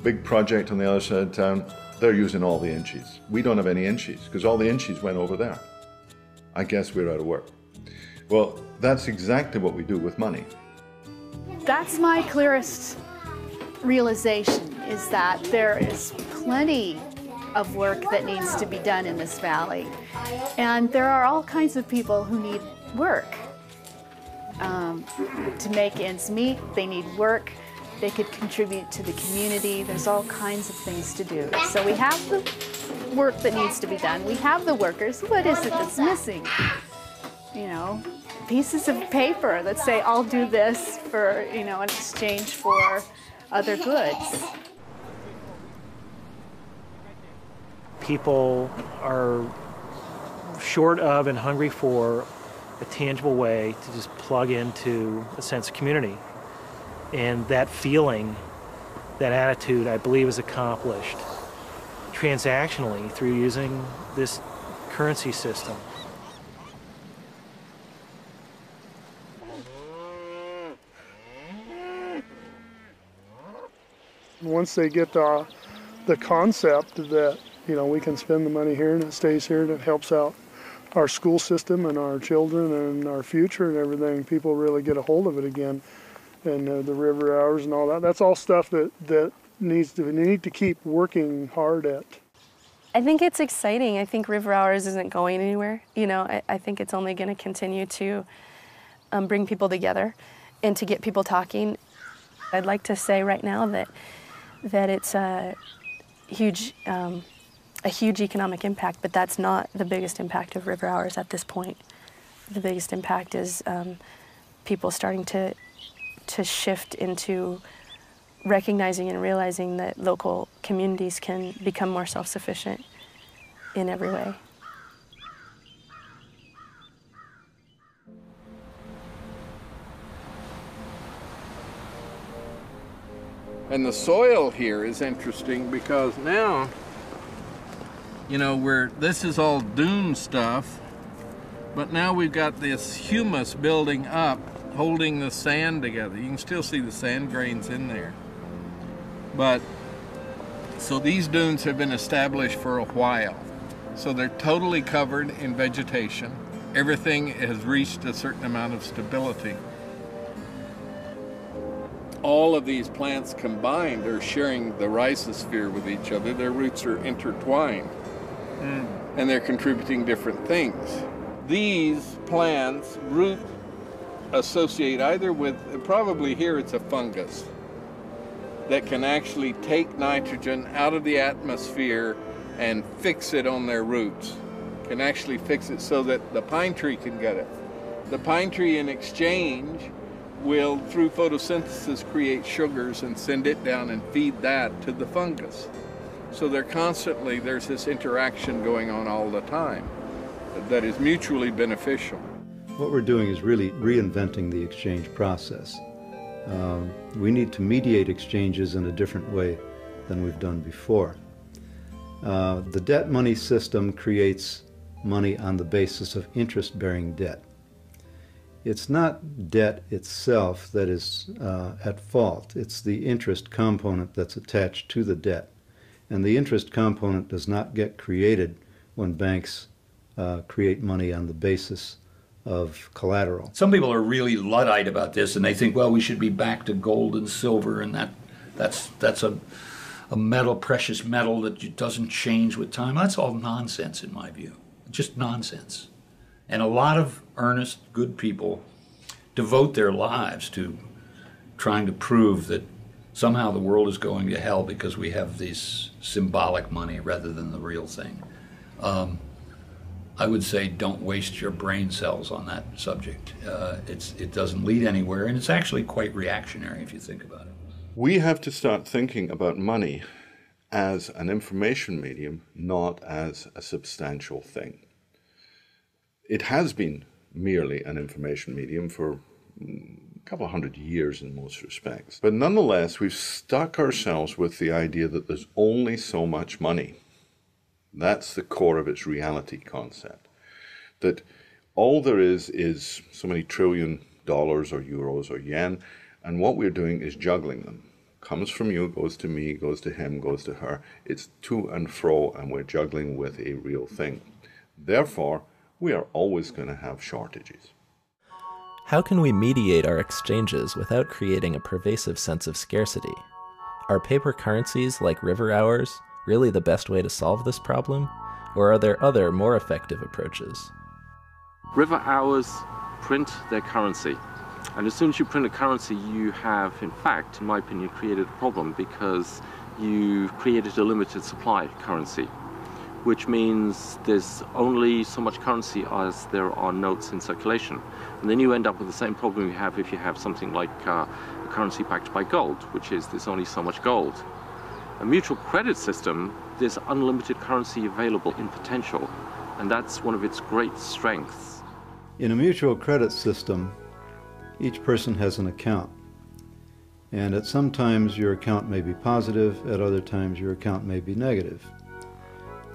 big project on the other side of town, they're using all the inches. We don't have any inches because all the inches went over there. I guess we're out of work. Well, that's exactly what we do with money. That's my clearest realization, is that there is plenty of work that needs to be done in this valley. And there are all kinds of people who need work to make ends meet. They need work. They could contribute to the community. There's all kinds of things to do. So we have the work that needs to be done. We have the workers. What is it that's missing? You know, pieces of paper that say, I'll do this for, you know, in exchange for other goods. People are short of and hungry for a tangible way to just plug into a sense of community. And that feeling, that attitude, I believe, is accomplished transactionally through using this currency system. Once they get the concept that, you know, we can spend the money here and it stays here and it helps out our school system and our children and our future and everything, people really get a hold of it again. And the river hours and all that, that's all stuff that need to keep working hard at. I think it's exciting. I think River Hours isn't going anywhere. You know, I think it's only going to continue to bring people together and to get people talking. I'd like to say right now that it's a huge economic impact, but that's not the biggest impact of River Hours at this point. The biggest impact is people starting to shift into recognizing and realizing that local communities can become more self-sufficient in every way. And the soil here is interesting because now, you know, this is all dune stuff, but now we've got this humus building up, holding the sand together. You can still see the sand grains in there. But, so these dunes have been established for a while. So they're totally covered in vegetation. Everything has reached a certain amount of stability. All of these plants combined are sharing the rhizosphere with each other. Their roots are intertwined, and they're contributing different things. These plants root associate either with, probably here it's a fungus that can actually take nitrogen out of the atmosphere and fix it on their roots. Can actually fix it so that the pine tree can get it. The pine tree in exchange will, through photosynthesis, create sugars and send it down and feed that to the fungus. So there's this interaction going on all the time that is mutually beneficial. What we're doing is really reinventing the exchange process. We need to mediate exchanges in a different way than we've done before. The debt money system creates money on the basis of interest-bearing debt. It's not debt itself that is at fault. It's the interest component that's attached to the debt. And the interest component does not get created when banks create money on the basis of collateral. Some people are really Luddite about this, and they think, well, we should be back to gold and silver, and that's a metal, precious metal that doesn't change with time. That's all nonsense in my view, just nonsense. And a lot of earnest, good people devote their lives to trying to prove that somehow the world is going to hell because we have these symbolic money rather than the real thing. I would say don't waste your brain cells on that subject. It doesn't lead anywhere, and it's actually quite reactionary if you think about it. We have to start thinking about money as an information medium, not as a substantial thing. It has been merely an information medium for a couple of 100 years in most respects. But nonetheless, we've stuck ourselves with the idea that there's only so much money. That's the core of its reality concept. That all there is so many trillion dollars or euros or yen, and what we're doing is juggling them. comes from you, goes to me, goes to him, goes to her. It's to and fro, and we're juggling with a real thing. Therefore, we are always going to have shortages. How can we mediate our exchanges without creating a pervasive sense of scarcity? Are paper currencies like river hours really the best way to solve this problem? Or are there other, more effective approaches? River hours print their currency. And as soon as you print a currency, you have, in fact, in my opinion, created a problem, because you've created a limited supply currency, which means there's only so much currency as there are notes in circulation. And then you end up with the same problem you have if you have something like a currency backed by gold, which is there's only so much gold. A mutual credit system, there's unlimited currency available in potential, and that's one of its great strengths. In a mutual credit system, each person has an account. And at some times your account may be positive, at other times your account may be negative.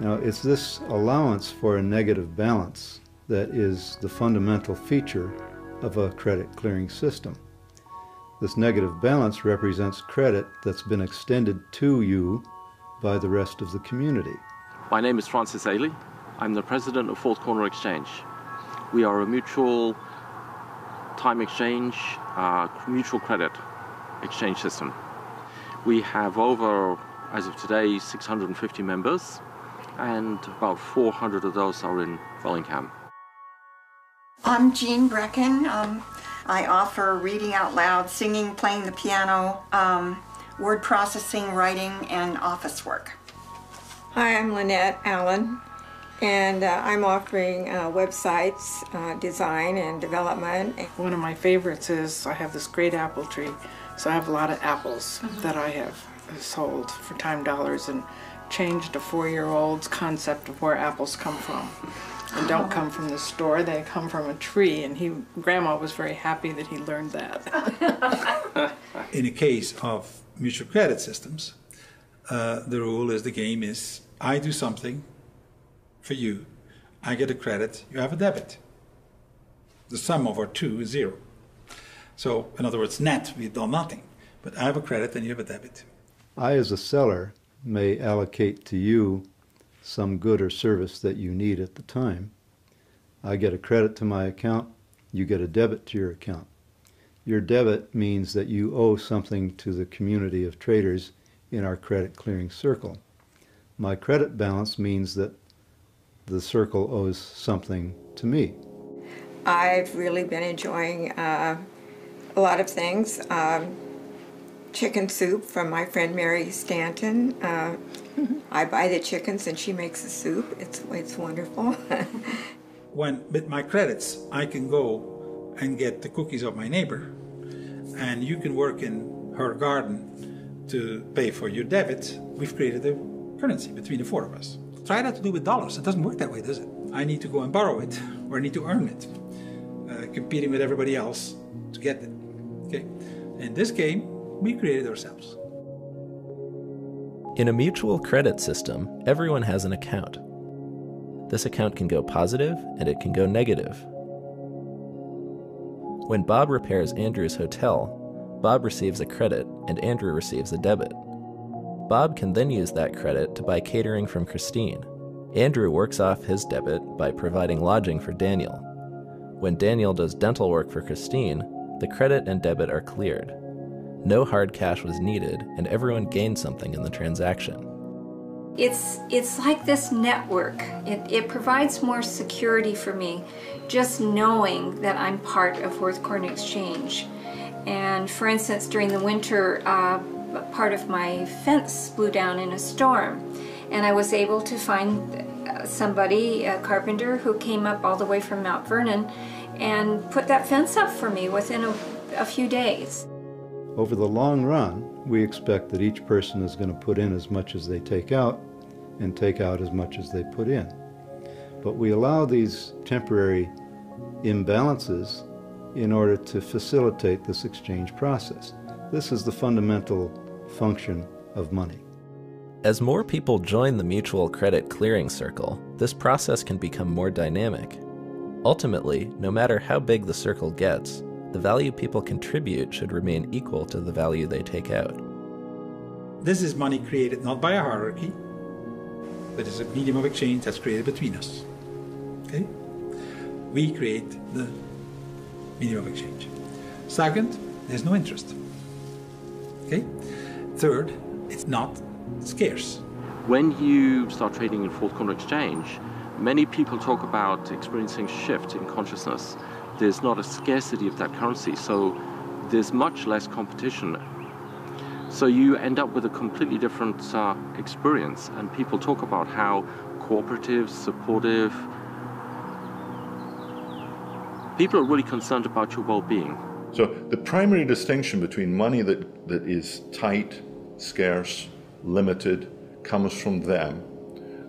Now, it's this allowance for a negative balance that is the fundamental feature of a credit clearing system. This negative balance represents credit that's been extended to you by the rest of the community. My name is Francis Ailey. I'm the president of Fourth Corner Exchange. We are a mutual time exchange, mutual credit exchange system. We have over, as of today, 650 members, and about 400 of those are in Bellingham. I'm Jean Brecken. I offer reading out loud, singing, playing the piano, word processing, writing, and office work. Hi, I'm Lynette Allen, and I'm offering websites, design and development. One of my favorites is I have this great apple tree, so I have a lot of apples that I have sold for time dollars and changed a 4-year-old's concept of where apples come from. And don't come from the store, they come from a tree, and Grandma was very happy that he learned that. In a case of mutual credit systems, the rule is, the game is, I do something for you, I get a credit, you have a debit. The sum of our two is 0. So, in other words, net, we've done nothing. But I have a credit and you have a debit. I, as a seller, may allocate to you some good or service that you need at the time. I get a credit to my account, you get a debit to your account. Your debit means that you owe something to the community of traders in our credit clearing circle. My credit balance means that the circle owes something to me. I've really been enjoying a lot of things. Chicken soup from my friend Mary Stanton. I buy the chickens and she makes the soup. It's wonderful. When with my credits, I can go and get the cookies of my neighbor, and you can work in her garden to pay for your debit. We've created a currency between the 4 of us. Try that to do with dollars. It doesn't work that way, does it? I need to go and borrow it, or I need to earn it, competing with everybody else to get it. Okay. In this game, we created ourselves. In a mutual credit system, everyone has an account. This account can go positive and it can go negative. When Bob repairs Andrew's hotel, Bob receives a credit and Andrew receives a debit. Bob can then use that credit to buy catering from Christine. Andrew works off his debit by providing lodging for Daniel. When Daniel does dental work for Christine, the credit and debit are cleared. No hard cash was needed, and everyone gained something in the transaction. It's like this network. It provides more security for me, just knowing that I'm part of Fourth Corner Exchange. And for instance, during the winter, part of my fence blew down in a storm, and I was able to find somebody, a carpenter, who came up all the way from Mount Vernon and put that fence up for me within a few days. Over the long run, we expect that each person is going to put in as much as they take out and take out as much as they put in. But we allow these temporary imbalances in order to facilitate this exchange process. This is the fundamental function of money. As more people join the mutual credit clearing circle, this process can become more dynamic. Ultimately, no matter how big the circle gets, the value people contribute should remain equal to the value they take out. This is money created not by a hierarchy, but it's a medium of exchange that's created between us. Okay? We create the medium of exchange. Second, there's no interest. Okay? Third, it's not scarce. When you start trading in Fourth Corner Exchange, many people talk about experiencing shift in consciousness. There's not a scarcity of that currency, so there's much less competition. So you end up with a completely different experience, and people talk about how cooperative, supportive. People are really concerned about your well-being. So the primary distinction between money that is tight, scarce, limited, comes from them,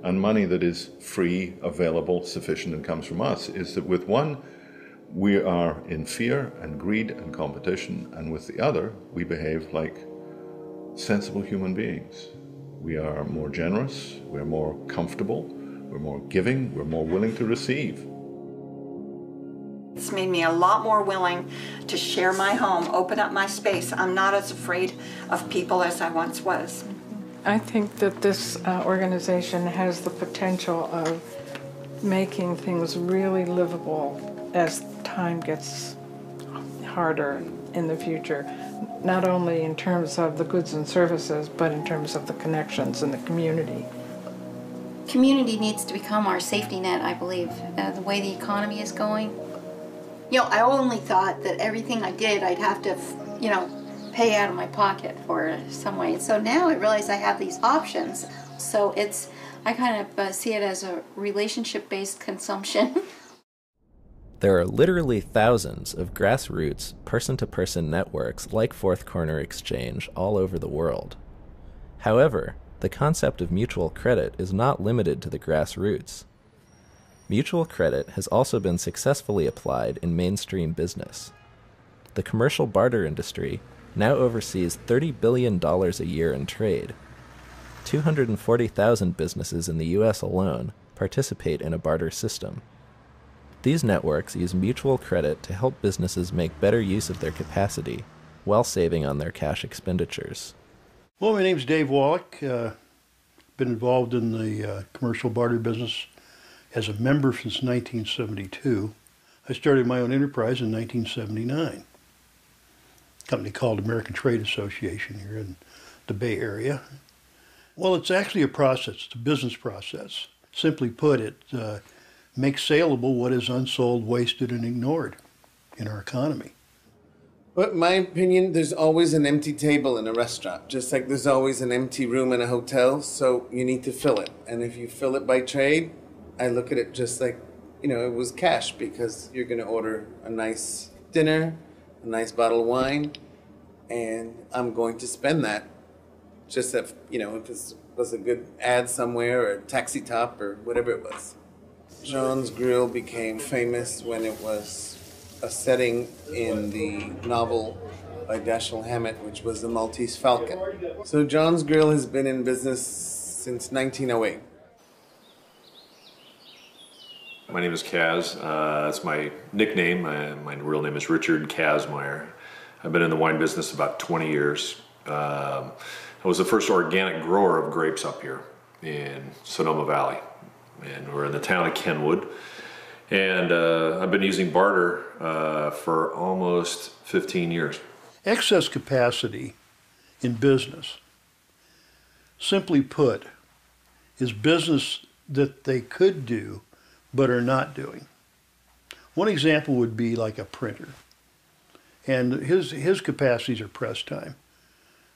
and money that is free, available, sufficient, and comes from us, is that with one, we are in fear and greed and competition, and with the other, we behave like sensible human beings. We are more generous, we're more comfortable, we're more giving, we're more willing to receive. It's made me a lot more willing to share my home, open up my space. I'm not as afraid of people as I once was. I think that this organization has the potential of making things really livable as time gets harder in the future, not only in terms of the goods and services, but in terms of the connections in the community. Community needs to become our safety net, I believe, the way the economy is going. You know, I only thought that everything I did, I'd have to, you know, pay out of my pocket for some way. And so now I realize I have these options. So I kind of see it as a relationship-based consumption. There are literally thousands of grassroots, person-to-person networks like Fourth Corner Exchange all over the world. However, the concept of mutual credit is not limited to the grassroots. Mutual credit has also been successfully applied in mainstream business. The commercial barter industry now oversees $30 billion a year in trade. 240,000 businesses in the US alone participate in a barter system. These networks use mutual credit to help businesses make better use of their capacity while saving on their cash expenditures. Well, my name's Dave Wallach. Been involved in the commercial barter business as a member since 1972. I started my own enterprise in 1979. A company called American Trade Association here in the Bay Area. Well, it's actually a process. It's a business process. Simply put, it makes saleable what is unsold, wasted, and ignored in our economy. But in my opinion, there's always an empty table in a restaurant, just like there's always an empty room in a hotel, so you need to fill it. And if you fill it by trade, I look at it just like, you know, it was cash, because you're going to order a nice dinner, a nice bottle of wine, and I'm going to spend that. Just if, you know, if it was a good ad somewhere or a taxi top or whatever it was. John's Grill became famous when it was a setting in the novel by Dashiell Hammett, which was The Maltese Falcon. So John's Grill has been in business since 1908. My name is Kaz. That's my nickname. My real name is Richard Kazmaier. I've been in the wine business about 20 years. I was the first organic grower of grapes up here in Sonoma Valley. And we're in the town of Kenwood. And I've been using barter for almost 15 years. Excess capacity in business, simply put, is business that they could do but are not doing. One example would be like a printer. And his capacities are press time.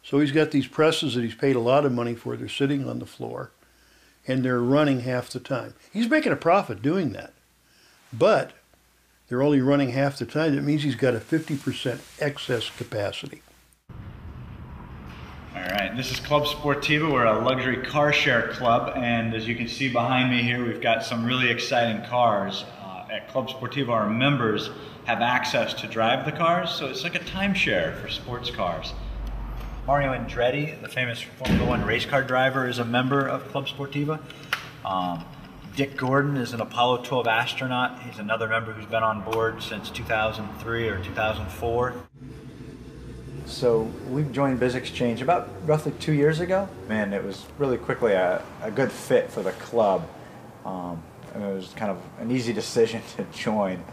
So he's got these presses that he's paid a lot of money for. They're sitting on the floor, and they're running half the time. He's making a profit doing that. But they're only running half the time. That means he's got a 50% excess capacity. All right, this is Club Sportiva. We're a luxury car share club, and as you can see behind me here, we've got some really exciting cars. At Club Sportiva, our members have access to drive the cars, so it's like a timeshare for sports cars. Mario Andretti, the famous Formula One race car driver, is a member of Club Sportiva. Dick Gordon is an Apollo 12 astronaut. He's another member who's been on board since 2003 or 2004. So we joined BizXchange about roughly 2 years ago, and it was really quickly a good fit for the club. And it was kind of an easy decision to join.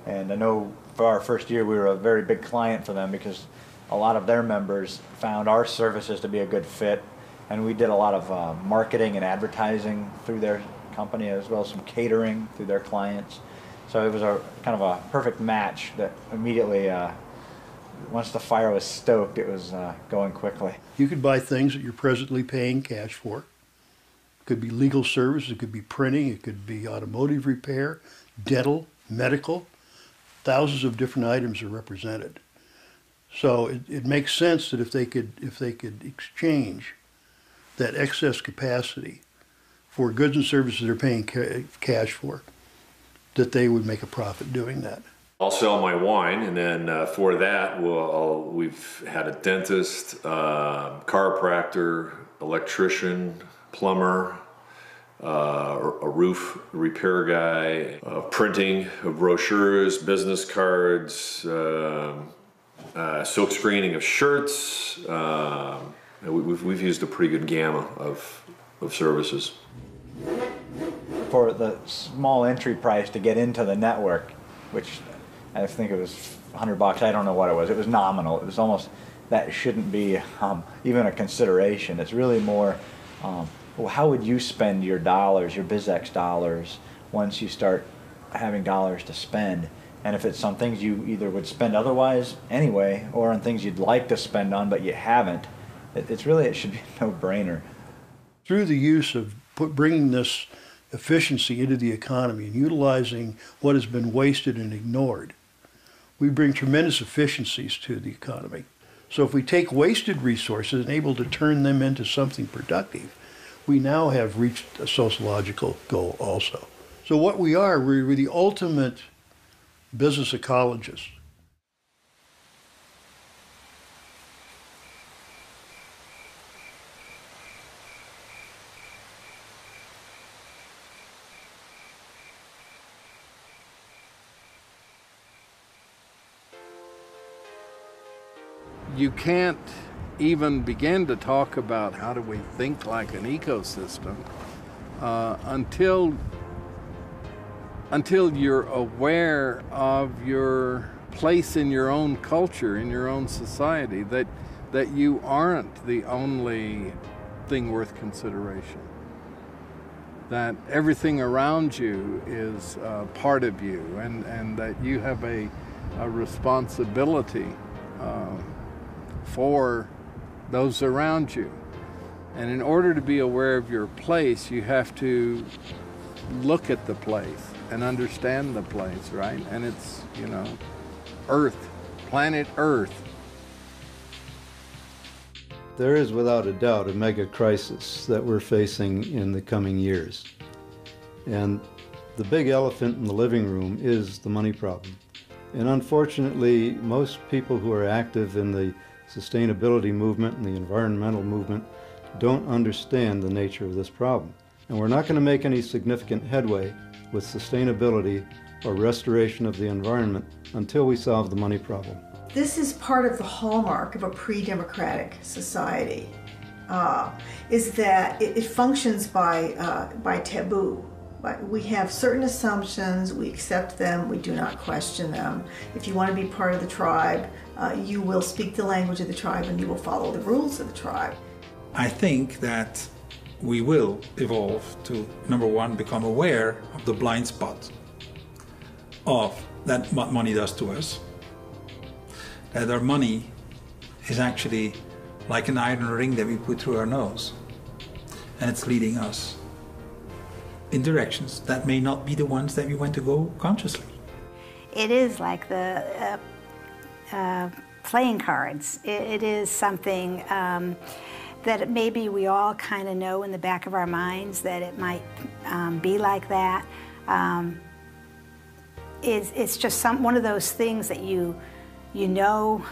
And I know for our first year we were a very big client for them because a lot of their members found our services to be a good fit. And we did a lot of marketing and advertising through their company, as well as some catering through their clients. So it was a kind of a perfect match that immediately, once the fire was stoked, it was going quickly. You could buy things that you're presently paying cash for. It could be legal service, it could be printing, it could be automotive repair, dental, medical. Thousands of different items are represented. So it makes sense that if they could exchange that excess capacity for goods and services they're paying cash for, that they would make a profit doing that. I'll sell my wine, and then for that, we've had a dentist, chiropractor, electrician, plumber, a roof repair guy, printing of brochures, business cards, silk screening of shirts. We've used a pretty good gamma of services. For the small entry price to get into the network, which I think it was $100, I don't know what it was. It was nominal. It was almost, that shouldn't be even a consideration. It's really more, well, how would you spend your dollars, your BizX dollars, once you start having dollars to spend? And if it's some things you either would spend otherwise anyway, or on things you'd like to spend on but you haven't, it should be a no-brainer. Through the use of bringing this efficiency into the economy and utilizing what has been wasted and ignored, we bring tremendous efficiencies to the economy. So if we take wasted resources and able to turn them into something productive, we now have reached a sociological goal also. So what we're the ultimate business ecologists. You can't even begin to talk about how do we think like an ecosystem until you're aware of your place in your own culture, in your own society, that you aren't the only thing worth consideration, that everything around you is part of you, and that you have a responsibility for those around you. And in order to be aware of your place, you have to look at the place and understand the place, right? And it's, Earth, planet Earth. There is without a doubt a mega crisis that we're facing in the coming years. And the big elephant in the living room is the money problem. And unfortunately, most people who are active in the sustainability movement and the environmental movement don't understand the nature of this problem. And we're not going to make any significant headway with sustainability or restoration of the environment until we solve the money problem. This is part of the hallmark of a pre-democratic society, is that it functions by taboo. We have certain assumptions, we accept them, we do not question them. If you want to be part of the tribe, you will speak the language of the tribe and you will follow the rules of the tribe. I think that we will evolve to, number one, become aware of the blind spot of that what money does to us. That our money is actually like an iron ring that we put through our nose, and it's leading us in directions that may not be the ones that we want to go consciously. It is like the playing cards. It is something that maybe we all kind of know in the back of our minds that it might be like that. It's just one of those things that you know,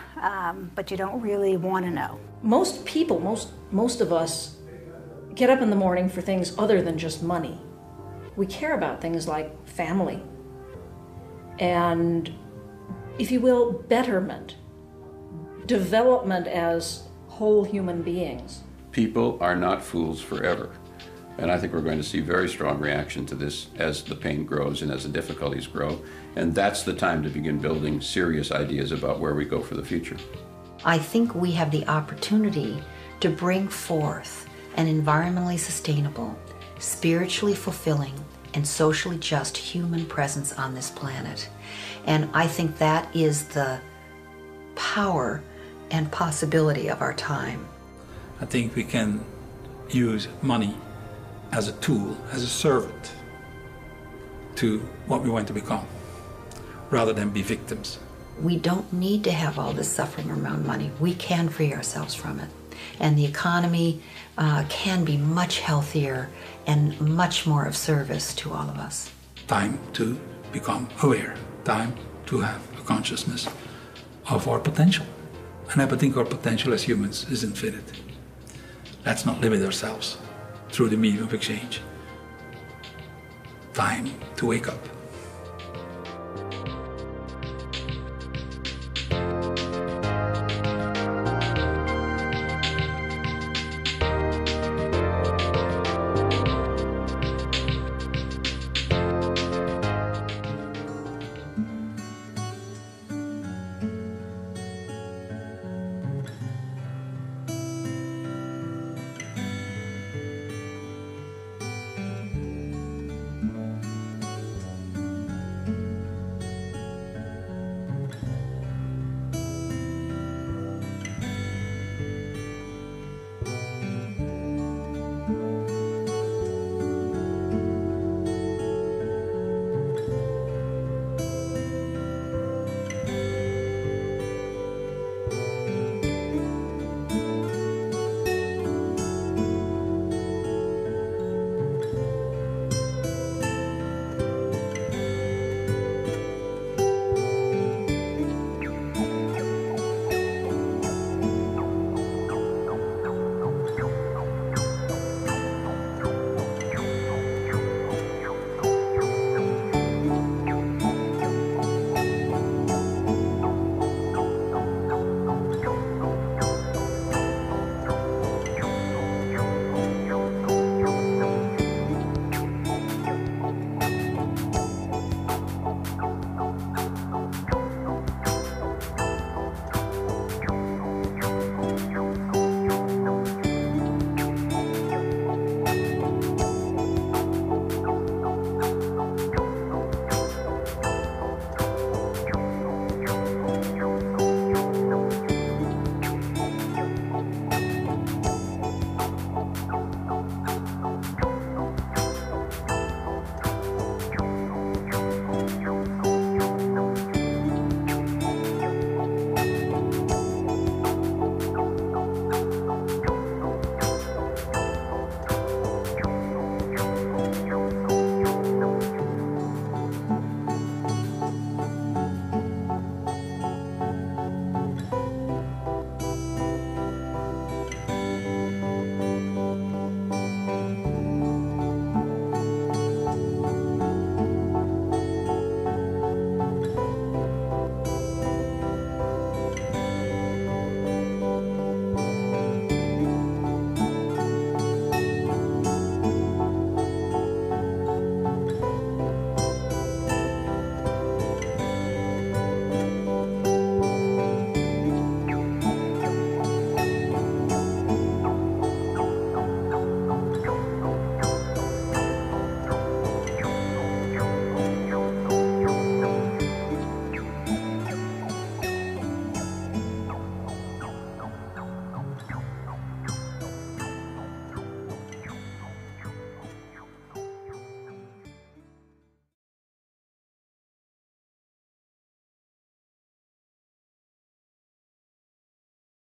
but you don't really want to know. Most people, most of us, get up in the morning for things other than just money. We care about things like family and, if you will, betterment. development as whole human beings. People are not fools forever. And I think we're going to see very strong reaction to this as the pain grows and as the difficulties grow. And that's the time to begin building serious ideas about where we go for the future. I think we have the opportunity to bring forth an environmentally sustainable, spiritually fulfilling, and socially just human presence on this planet. And I think that is the power and possibility of our time. I think we can use money as a tool, as a servant to what we want to become, rather than be victims. We don't need to have all this suffering around money. We can free ourselves from it. And the economy can be much healthier and much more of service to all of us. Time to become aware, time to have a consciousness of our potential. And I think our potential as humans is infinite. Let's not limit ourselves through the medium of exchange. Time to wake up.